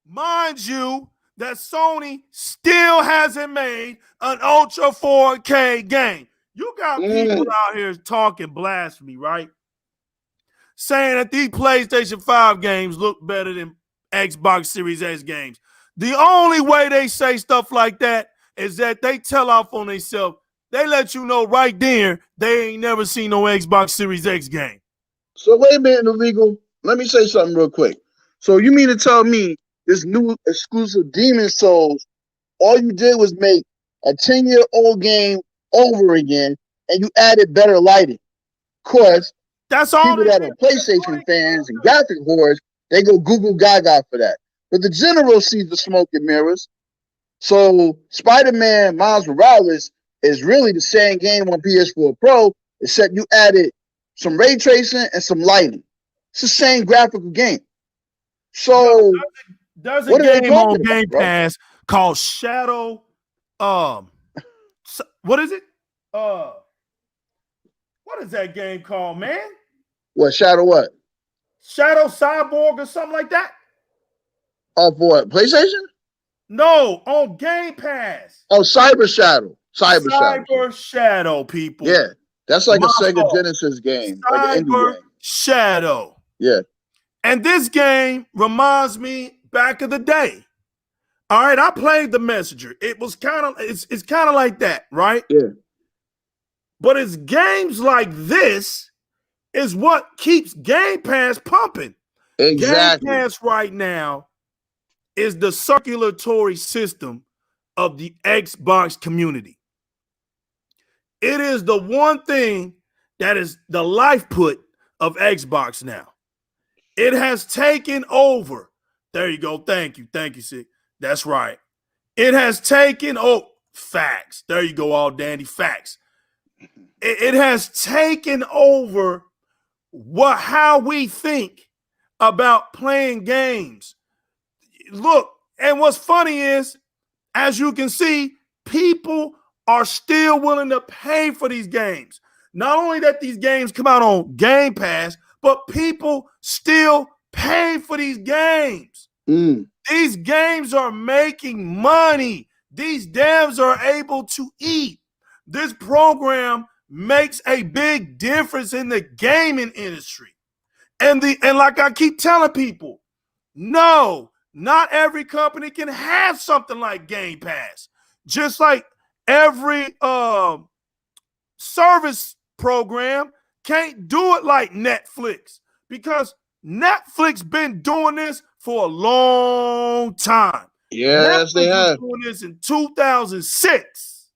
Mind you, that Sony still hasn't made an Ultra 4K game. You got people out here talking blasphemy, right? Saying that these PlayStation 5 games look better than Xbox Series X games. The only way they say stuff like that is that they tell off on themselves. They let you know right there they ain't never seen no Xbox Series X game. So wait a minute, Illegal. Let me say something real quick. So you mean to tell me this new exclusive Demon Souls, all you did was make a 10-year-old game over again, and you added better lighting? Of course, that's all people that are PlayStation fans and graphic whores, they go Google Gaga for that. But the general sees the smoke and mirrors. So Spider-Man Miles Morales is really the same game on PS4 Pro, except you added some ray tracing and some lighting. It's the same graphical game. So there's a game on Game Pass called Shadow. What is it? What is that game called, man? What, Shadow what? Shadow Cyborg or something like that? For what, PlayStation? No, on Game Pass. Oh, Cyber Shadow. Cyber Shadow, people. Yeah, that's like a Sega Genesis game. Like an indie game. Shadow. Yeah. And this game reminds me back of the day. All right, I played The Messenger. It was kind of, it's kind of like that, right? Yeah. But it's games like this is what keeps Game Pass pumping. Exactly. Game Pass right now is the circulatory system of the Xbox community. It is the one thing that is the lifeblood of Xbox now. It has taken over. There you go. Thank you, Sid. That's right. It has taken facts. There you go, all dandy facts. It has taken over how we think about playing games. Look, and what's funny is, as you can see, people are still willing to pay for these games. Not only that these games come out on Game Pass, but people still pay for these games. These games are making money. These devs are able to eat. This program makes a big difference in the gaming industry. And like I keep telling people, no, not every company can have something like Game Pass. Just like every service program can't do it like Netflix, because Netflix been doing this for a long time. Yes, Netflix they was have. doing this in 2006.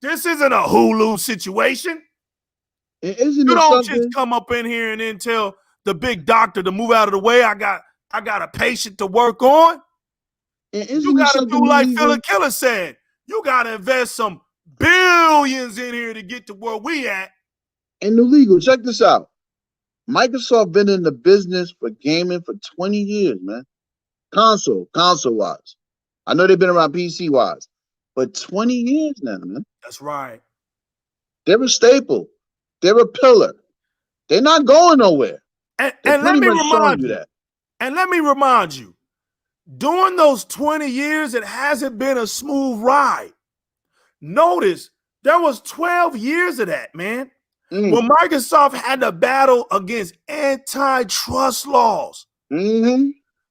This isn't a Hulu situation. Isn't You it don't something? just come up in here and then tell the big doctor to move out of the way. I got a patient to work on. You Isn't it got to something do like illegal? Philip Killer said. You got to invest some billions in here to get to where we at. And illegal. Check this out. Microsoft been in the business for gaming for 20 years, man. Console wise. I know they've been around PC wise, but 20 years now, man. That's right. They're a staple. They're a pillar. They're not going nowhere. And They're let pretty me much showing remind you you. that. And let me remind you. During those 20 years, it hasn't been a smooth ride. Notice there was 12 years of that, man. When Microsoft had to battle against antitrust laws.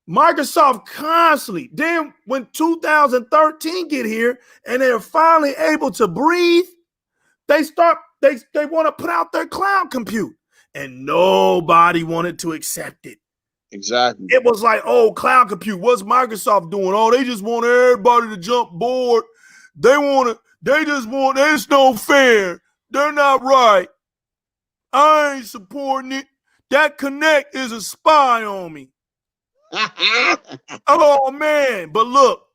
Microsoft constantly. Then when 2013 get here and they're finally able to breathe, they want to put out their cloud compute. And nobody wanted to accept it. Exactly. It was like, oh, cloud compute. What's Microsoft doing? Oh, they just want everybody to jump board. It's no fair. They're not right. I ain't supporting it. That Connect is a spy on me. Oh, man. But look,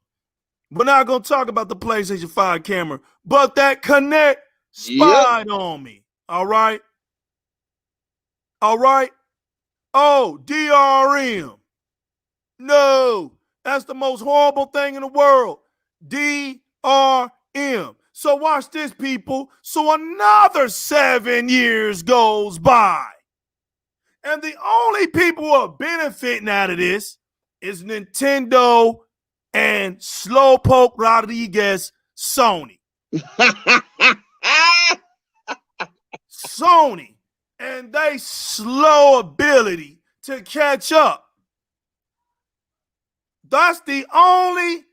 we're not going to talk about the PlayStation 5 camera, but that Connect spied on me. All right? All right? Oh, DRM. No, that's the most horrible thing in the world. DRM. So watch this, people. So another 7 years goes by. And the only people who are benefiting out of this is Nintendo and Slowpoke Rodriguez, Sony. Sony and they slow ability to catch up. That's the only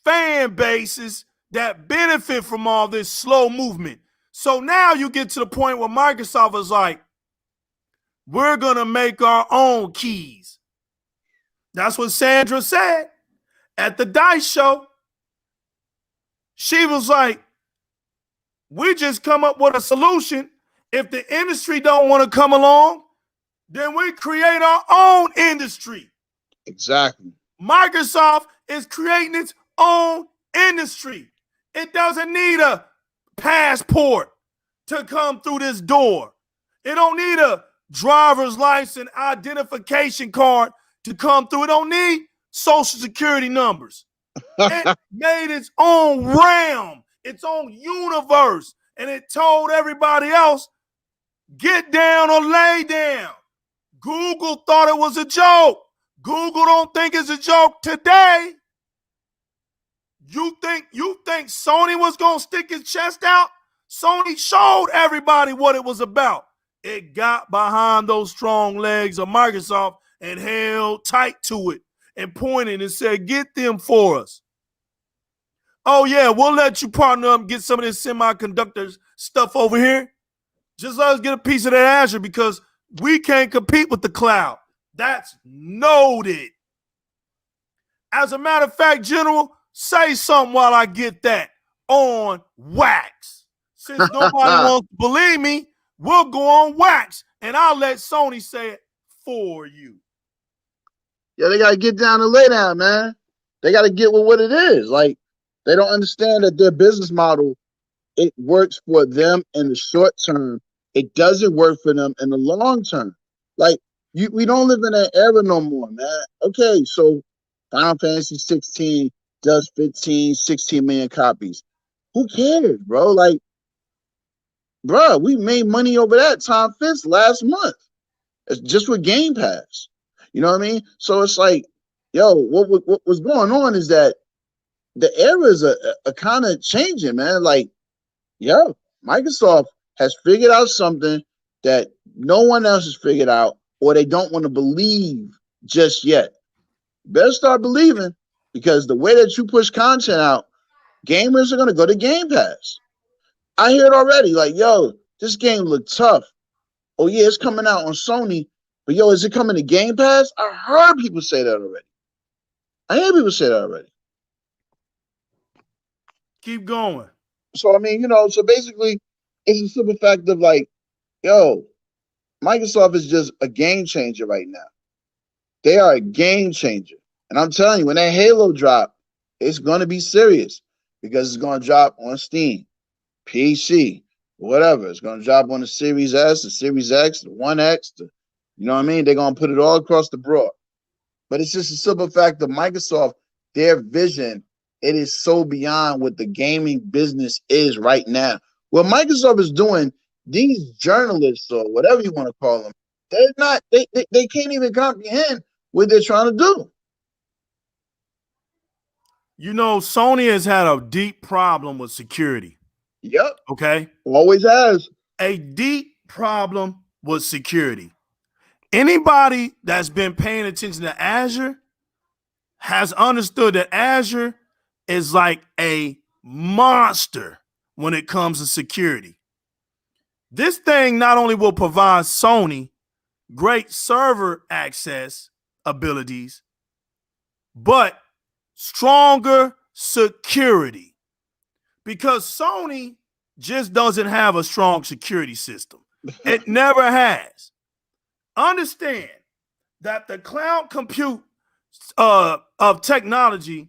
fan bases that benefit from all this slow movement. So now you get to the point where Microsoft is like, we're going to make our own keys. That's what Sandra said at the DICE show. She was like, we just come up with a solution. If the industry don't want to come along, then we create our own industry. Exactly. Microsoft is creating its own industry. It doesn't need a passport to come through this door. It don't need a driver's license identification card to come through. It don't need social security numbers. It made its own realm, its own universe, and it told everybody else, get down or lay down. Google thought it was a joke. Google don't think it's a joke today. You think Sony was going to stick his chest out? Sony showed everybody what it was about. It got behind those strong legs of Microsoft and held tight to it and pointed and said, get them for us. Oh, yeah, we'll let you partner up and get some of this semiconductor stuff over here. Just let us get a piece of that Azure because we can't compete with the cloud. That's noted. As a matter of fact, General, say something while I get that on wax. Since nobody wants to believe me, we'll go on wax, and I'll let Sony say it for you. Yeah, they got to get down and lay down, man. They got to get with what it is. Like, they don't understand that their business model, it works for them in the short term. It doesn't work for them in the long term. Like, we don't live in that era no more, man. Okay, so Final Fantasy 16 does 16 million copies. Who cares, bro? Like, bro, we made money over that Tom Fitz last month. It's just with Game Pass. You know what I mean? So it's like, yo, what's going on is that the era is a kind of changing, man. Like, yo, Microsoft has figured out something that no one else has figured out, or they don't want to believe just yet. Better start believing, because the way that you push content out, gamers are going to go to Game Pass. I hear it already. Like, yo, this game looked tough. Oh, yeah, it's coming out on Sony. But, yo, is it coming to Game Pass? I heard people say that already. Keep going. So, I mean, so basically, it's a simple fact of like, yo, Microsoft is just a game changer right now. They are a game changer. And I'm telling you, when that Halo drop, it's going to be serious, because it's going to drop on Steam, PC, whatever. It's going to drop on the Series S, the Series X, the One X. You know what I mean? They're going to put it all across the board. But it's just a simple fact of Microsoft, their vision, it is so beyond what the gaming business is right now. What Microsoft is doing, these journalists or whatever you want to call them, they're not, they can't even comprehend what they're trying to do. You know, Sony has had a deep problem with security. Yep. Okay. Always has. A deep problem with security. Anybody that's been paying attention to Azure has understood that Azure is like a monster when it comes to security. This thing not only will provide Sony great server access abilities, but stronger security, because Sony just doesn't have a strong security system. It never has. Understand that the cloud compute of technology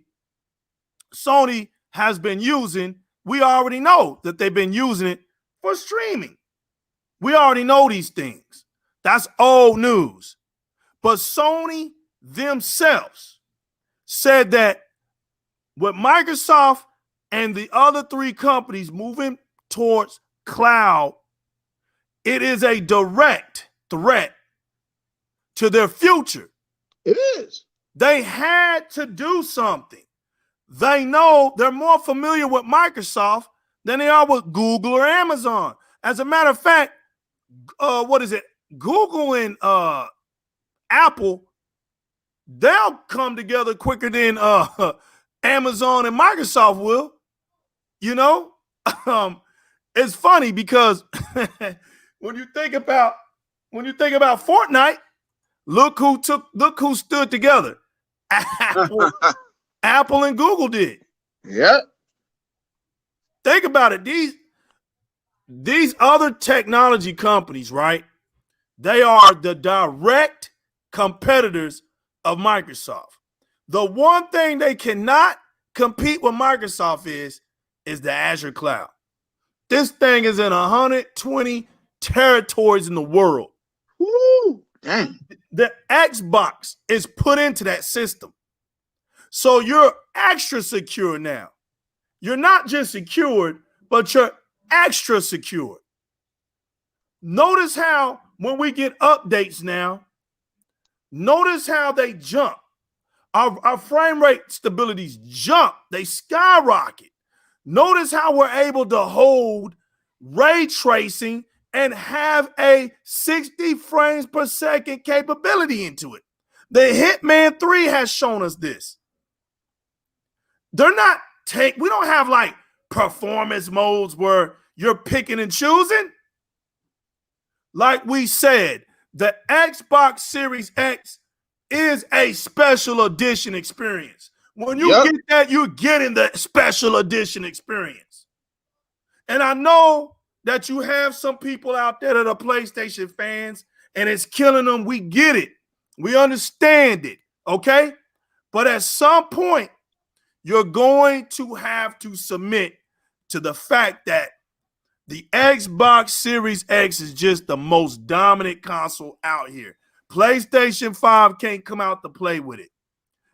Sony has been using, we already know that they've been using it for streaming. We already know these things. That's old news. But Sony themselves said that with Microsoft and the other three companies moving towards cloud, it is a direct threat to their future. It is. They had to do something. They know they're more familiar with Microsoft than they are with Google or Amazon. As a matter of fact, Google and Apple, they'll come together quicker than Amazon and Microsoft will. You know, it's funny because when you think about Fortnite, look who stood together. Apple and Google did. Yeah. Think about it. These other technology companies, right? They are the direct competitors of Microsoft. The one thing they cannot compete with Microsoft is the Azure cloud. This thing is in 120 territories in the world. Woo! Dang. The Xbox is put into that system. So you're extra secure now. You're not just secured, but you're extra secured. Notice how when we get updates now, notice how they jump. Our frame rate stabilities jump. They skyrocket. Notice how we're able to hold ray tracing and have a 60 frames per second capability into it. The Hitman 3 has shown us this. We don't have like performance modes where you're picking and choosing. Like we said, the Xbox Series X is a special edition experience. When you get that, you're getting the special edition experience. And I know that you have some people out there that are PlayStation fans and it's killing them. We get it. We understand it. Okay? But at some point, you're going to have to submit to the fact that the Xbox Series X is just the most dominant console out here. PlayStation 5 can't come out to play with it.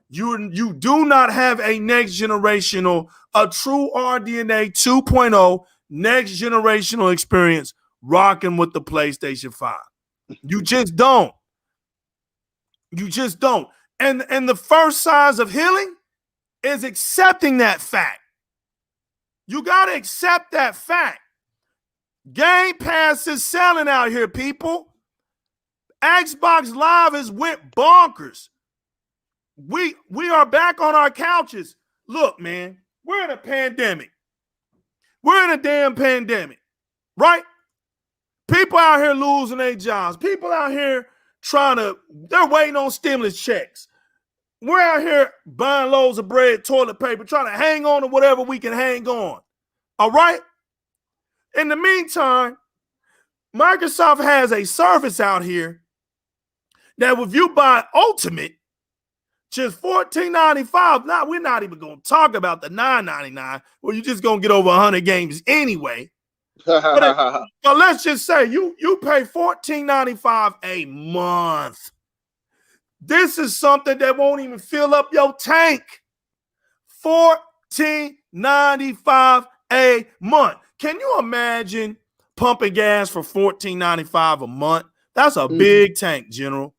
You do not have a next generational, a true RDNA 2.0 next generational experience rocking with the PlayStation 5. You just don't. You just don't. And the first signs of healing is accepting that fact. You got to accept that fact. Game Pass is selling out here, people. Xbox Live has went bonkers. We are back on our couches. Look, man, we're in a pandemic. We're in a damn pandemic, right? People out here losing their jobs. People out here they're waiting on stimulus checks. We're out here buying loads of bread, toilet paper, trying to hang on to whatever we can hang on. All right? In the meantime, Microsoft has a service out here that if you buy Ultimate, just $14.95. Now, we're not even going to talk about the $9.99, where you're just going to get over 100 games anyway. but let's just say you pay $14.95 a month. This is something that won't even fill up your tank. $14.95 a month. Can you imagine pumping gas for $14.95 a month? That's a big tank, General.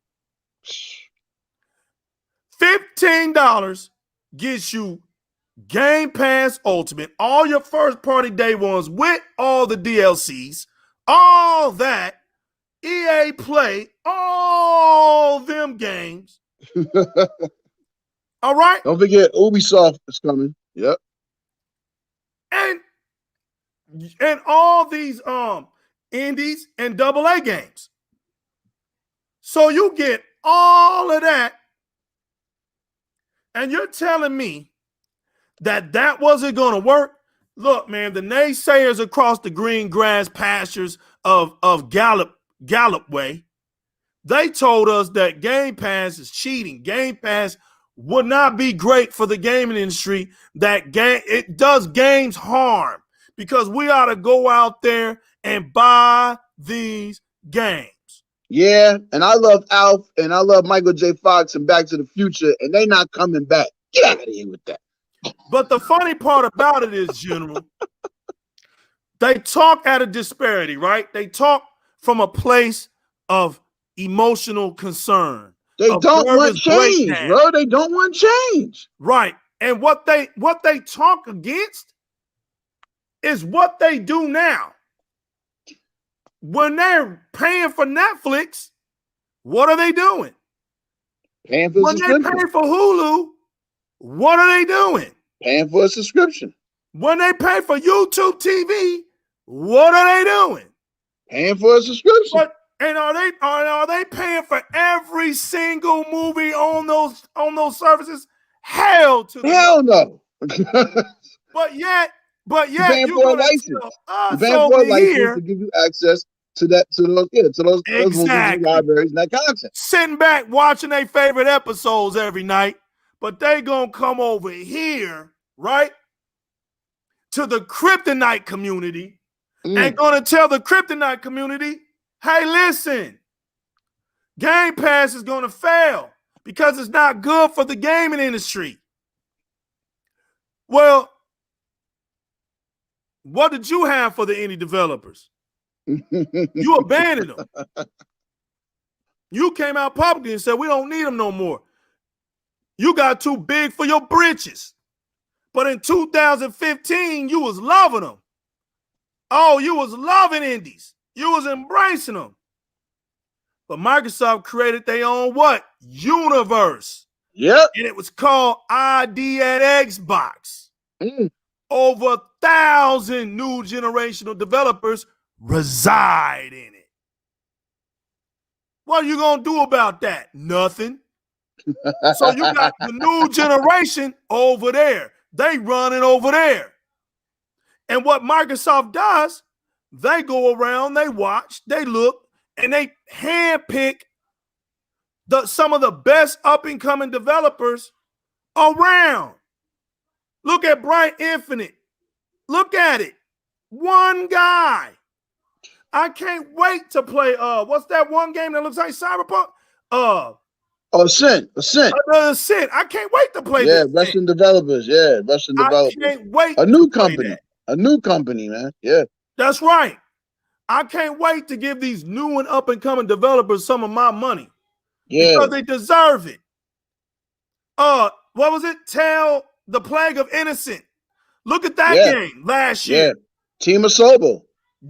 $15 gets you Game Pass Ultimate, all your first-party day ones with all the DLCs, all that, EA Play, all them games. All right? Don't forget Ubisoft is coming. Yep. And all these indies and AA games. So you get all of that, and you're telling me that wasn't going to work? Look, man, the naysayers across the green grass pastures of Gallup Way, they told us that Game Pass is cheating. Game Pass would not be great for the gaming industry. It does games harm because we ought to go out there and buy these games. Yeah, and I love Alf and I love Michael J. Fox and Back to the Future, and they not coming back. Get out of here with that. But the funny part about it is, General, they talk at a disparity, right? They talk from a place of emotional concern. They don't want change, bro. They don't want change. Right. And what they talk against is what they do now. When they're paying for Netflix, what are they doing? Paying for when they pay for Hulu, what are they doing? Paying for a subscription. When they pay for YouTube TV, what are they doing? Paying for a subscription. And are they paying for every single movie on those services? Hell no. But yet you're paying for a license. You're paying for a license to give you access to those exactly. libraries and that content. Sitting back watching their favorite episodes every night, but they gonna come over here, right, to the Kryptonite community and gonna tell the Kryptonite community, hey, listen, Game Pass is gonna fail because it's not good for the gaming industry. Well, what did you have for the indie developers? You abandoned them. You came out publicly and said, we don't need them no more. You got too big for your britches. But in 2015, you was loving them. Oh, you was loving indies. You was embracing them. But Microsoft created their own what? Universe. Yep. And it was called ID at Xbox. Over 1,000 new generational developers reside in it. What are you going to do about that? Nothing. So you got the new generation over there. They running over there. And what Microsoft does, they go around, they watch, they look, and they handpick some of the best up-and-coming developers around. Look at Bright Infinite. Look at it. One guy. I can't wait to play, what's that one game that looks like Cyberpunk? Ascent. Ascent. I can't wait to play this. Yeah, Russian developers. I can't wait. A new company. A new company, man. Yeah. That's right. I can't wait to give these new and up-and-coming developers some of my money. Yeah. Because they deserve it. What was it? Tell the Plague of Innocent. Look at that game last year. Yeah. Team of Sobel.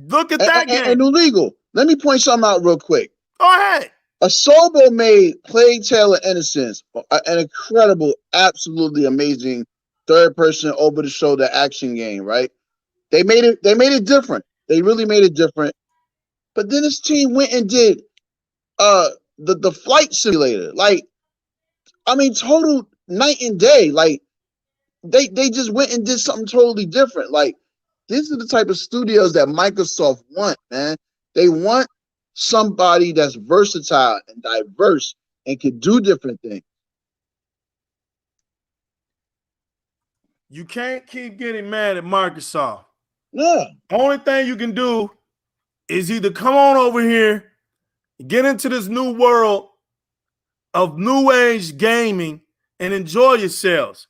Look at that game. And illegal. Let me point something out real quick. Go ahead. Asobo made Plague Tale of Innocence an incredible, absolutely amazing third-person over-the-shoulder action game, right? They made it different. They really made it different. But then this team went and did the flight simulator. Like, I mean, total night and day. Like, they just went and did something totally different. Like, these are the type of studios that Microsoft want, man. They want somebody that's versatile and diverse and can do different things. You can't keep getting mad at Microsoft. Yeah. Only thing you can do is either come on over here, get into this new world of new age gaming and enjoy yourselves.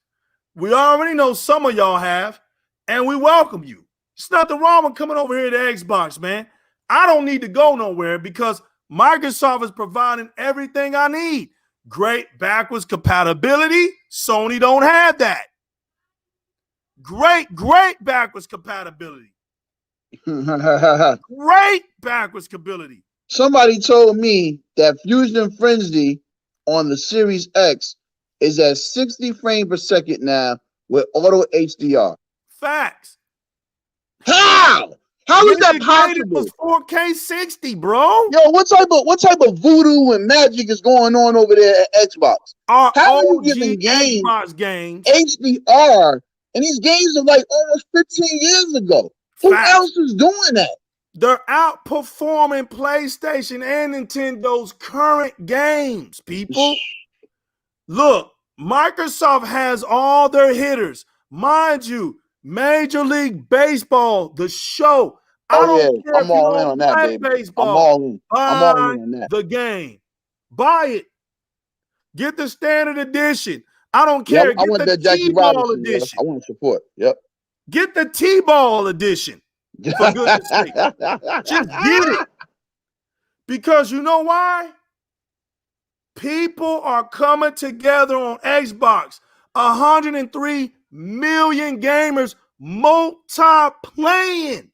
We already know some of y'all have, and we welcome you. There's nothing wrong with coming over here to Xbox, man. I don't need to go nowhere because Microsoft is providing everything I need. Great backwards compatibility. Sony don't have that. Great backwards compatibility. Great backwards compatibility. Somebody told me that Fusion Frenzy on the Series X is at 60 frames per second now with auto HDR. Facts. How? How is that possible? It was 4K 60, bro. Yo, what type of voodoo and magic is going on over there at Xbox? How are you giving Xbox games HDR? And these games are like almost 15 years ago. Who else is doing that? They're outperforming PlayStation and Nintendo's current games, people. Look, Microsoft has all their hitters. Mind you, Major League Baseball, the show. I don't care I'm all in on that, baby. Baseball. I'm all in on that. The game. Buy it. Get the standard edition. I don't care. I want that Jackie Robinson edition. I want to support. Yep. Get the T-ball edition. For goodness sake. Just get it. Because you know why? People are coming together on Xbox. 103 million gamers multi-playing.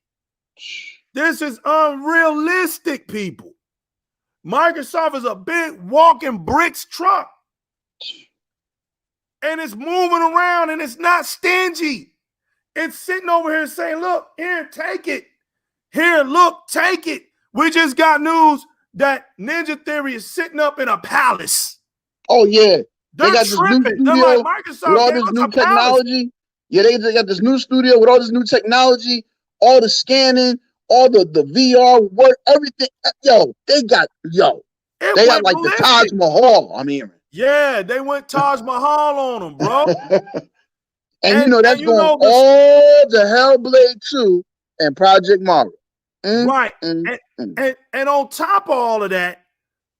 This is unrealistic, people. Microsoft is a big walking bricks truck. And it's moving around and it's not stingy. It's sitting over here saying, look, here, take it. Here, look, take it. We just got news that Ninja Theory is sitting up in a palace. Oh, yeah. They got tripping. This new studio like, Microsoft with all this new technology. Palace. Yeah, they got this new studio with all this new technology, all the scanning, all the VR work, everything. They got like ballistic. The Taj Mahal, I'm hearing. Yeah, they went Taj Mahal on them, bro. and that's going all to Hellblade 2 and Project Mario. Right. And on top of all of that,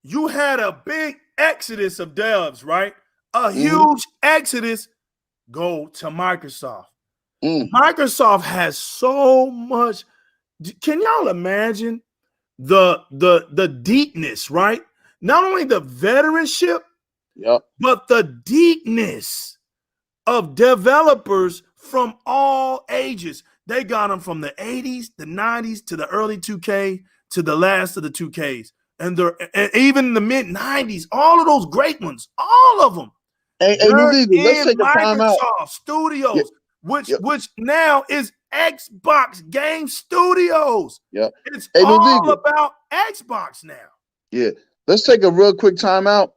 you had a big exodus of devs, right? A huge exodus go to Microsoft. Microsoft has so much. Can y'all imagine the deepness, right? Not only the veteranship, but the deepness of developers from all ages. They got them from the 80s, the 90s, to the early 2K, to the last of the 2Ks. And even in the mid-90s, all of those great ones, all of them. Let's take a time out. Microsoft Studios, which now is Xbox Game Studios. Yeah. It's all about Xbox now. Yeah. Let's take a real quick time out.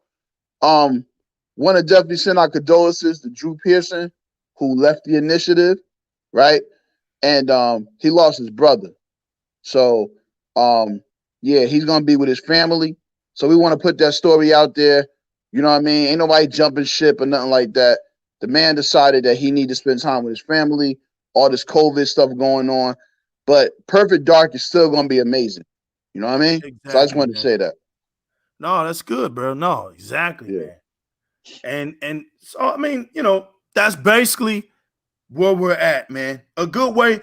Want to definitely send our condolences to Drew Pearson, who left the initiative, right? And he lost his brother. So he's gonna be with his family. So we want to put that story out there. You know what I mean? Ain't nobody jumping ship or nothing like that. The man decided that he needed to spend time with his family, all this COVID stuff going on. But Perfect Dark is still gonna be amazing. You know what I mean? Exactly, so I just wanted to say that. No, that's good, bro. No, exactly, man. And so I mean, that's basically where we're at, man. A good way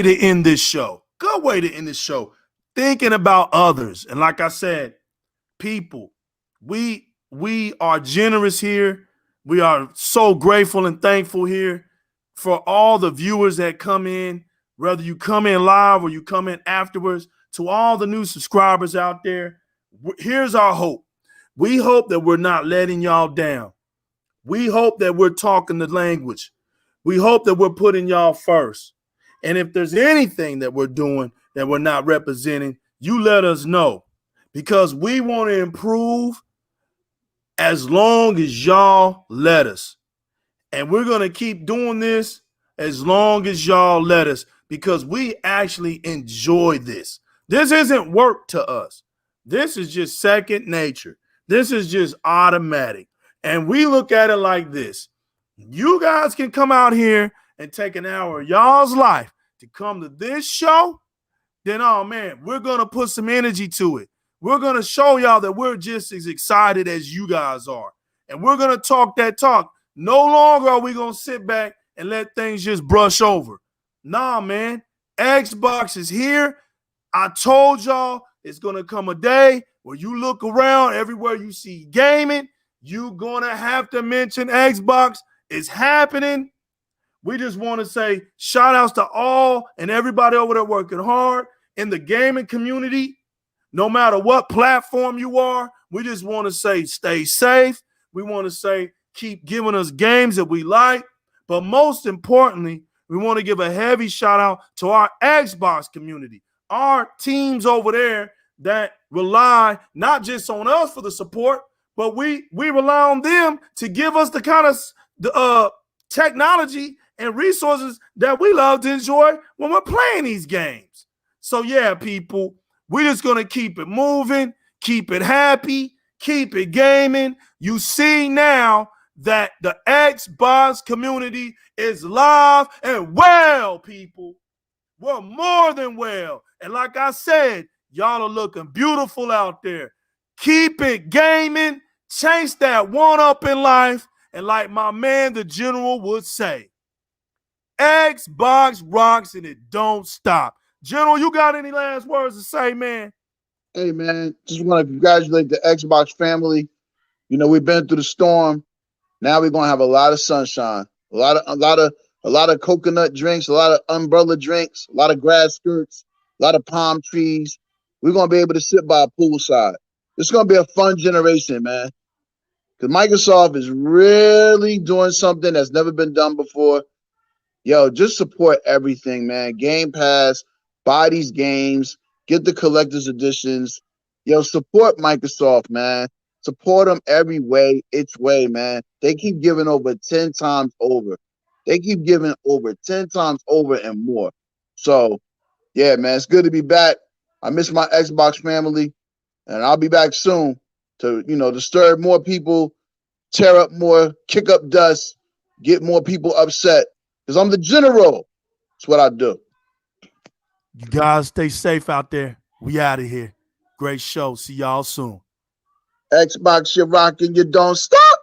to end this show. Good way to end this show. Thinking about others. And like I said, people, we are generous here. We are so grateful and thankful here for all the viewers that come in whether you come in live or you come in afterwards, to all the new subscribers out there, here's our hope. We hope that we're not letting y'all down. We hope that we're talking the language. We hope that we're putting y'all first. And if there's anything that we're doing that we're not representing, you let us know, because we want to improve as long as y'all let us. And we're going to keep doing this as long as y'all let us, because we actually enjoy this. This isn't work to us. This is just second nature. This is just automatic. And we look at it like this. You guys can come out here and take an hour of y'all's life to come to this show. Then, oh man, we're going to put some energy to it. We're going to show y'all that we're just as excited as you guys are. And we're going to talk that talk. No longer are we going to sit back and let things just brush over. Nah, man. Xbox is here. I told y'all it's going to come a day where you look around everywhere you see gaming, you're going to have to mention Xbox. It's happening. We just want to say shout outs to all and everybody over there working hard in the gaming community. No matter what platform you are, we just want to say stay safe. We want to say keep giving us games that we like. But most importantly, we want to give a heavy shout out to our Xbox community, our teams over there that rely not just on us for the support, but we rely on them to give us the kind of technology and resources that we love to enjoy when we're playing these games. So yeah, people, we're just going to keep it moving, keep it happy, keep it gaming. You see now that the Xbox community is live and well, people. We're more than well. And like I said, y'all are looking beautiful out there. Keep it gaming. Chase that one up in life. And like my man, the general, would say, Xbox rocks and it don't stop. General, you got any last words to say, man? Hey, man, just want to congratulate the Xbox family. You know, we've been through the storm. Now we're gonna have a lot of sunshine, a lot of coconut drinks, a lot of umbrella drinks, a lot of grass skirts, a lot of palm trees. We're gonna be able to sit by a poolside. It's gonna be a fun generation, man. Because Microsoft is really doing something that's never been done before. Yo, just support everything, man. Game Pass, buy these games, get the collector's editions. Yo, support Microsoft, man. Support them every way, each way, man. They keep giving over 10 times over. They keep giving over 10 times over and more. So, yeah, man, it's good to be back. I miss my Xbox family, and I'll be back soon to, disturb more people, tear up more, kick up dust, get more people upset. Because I'm the general. That's what I do. You guys stay safe out there. We out of here. Great show. See y'all soon. Xbox, you're rocking, you don't stop.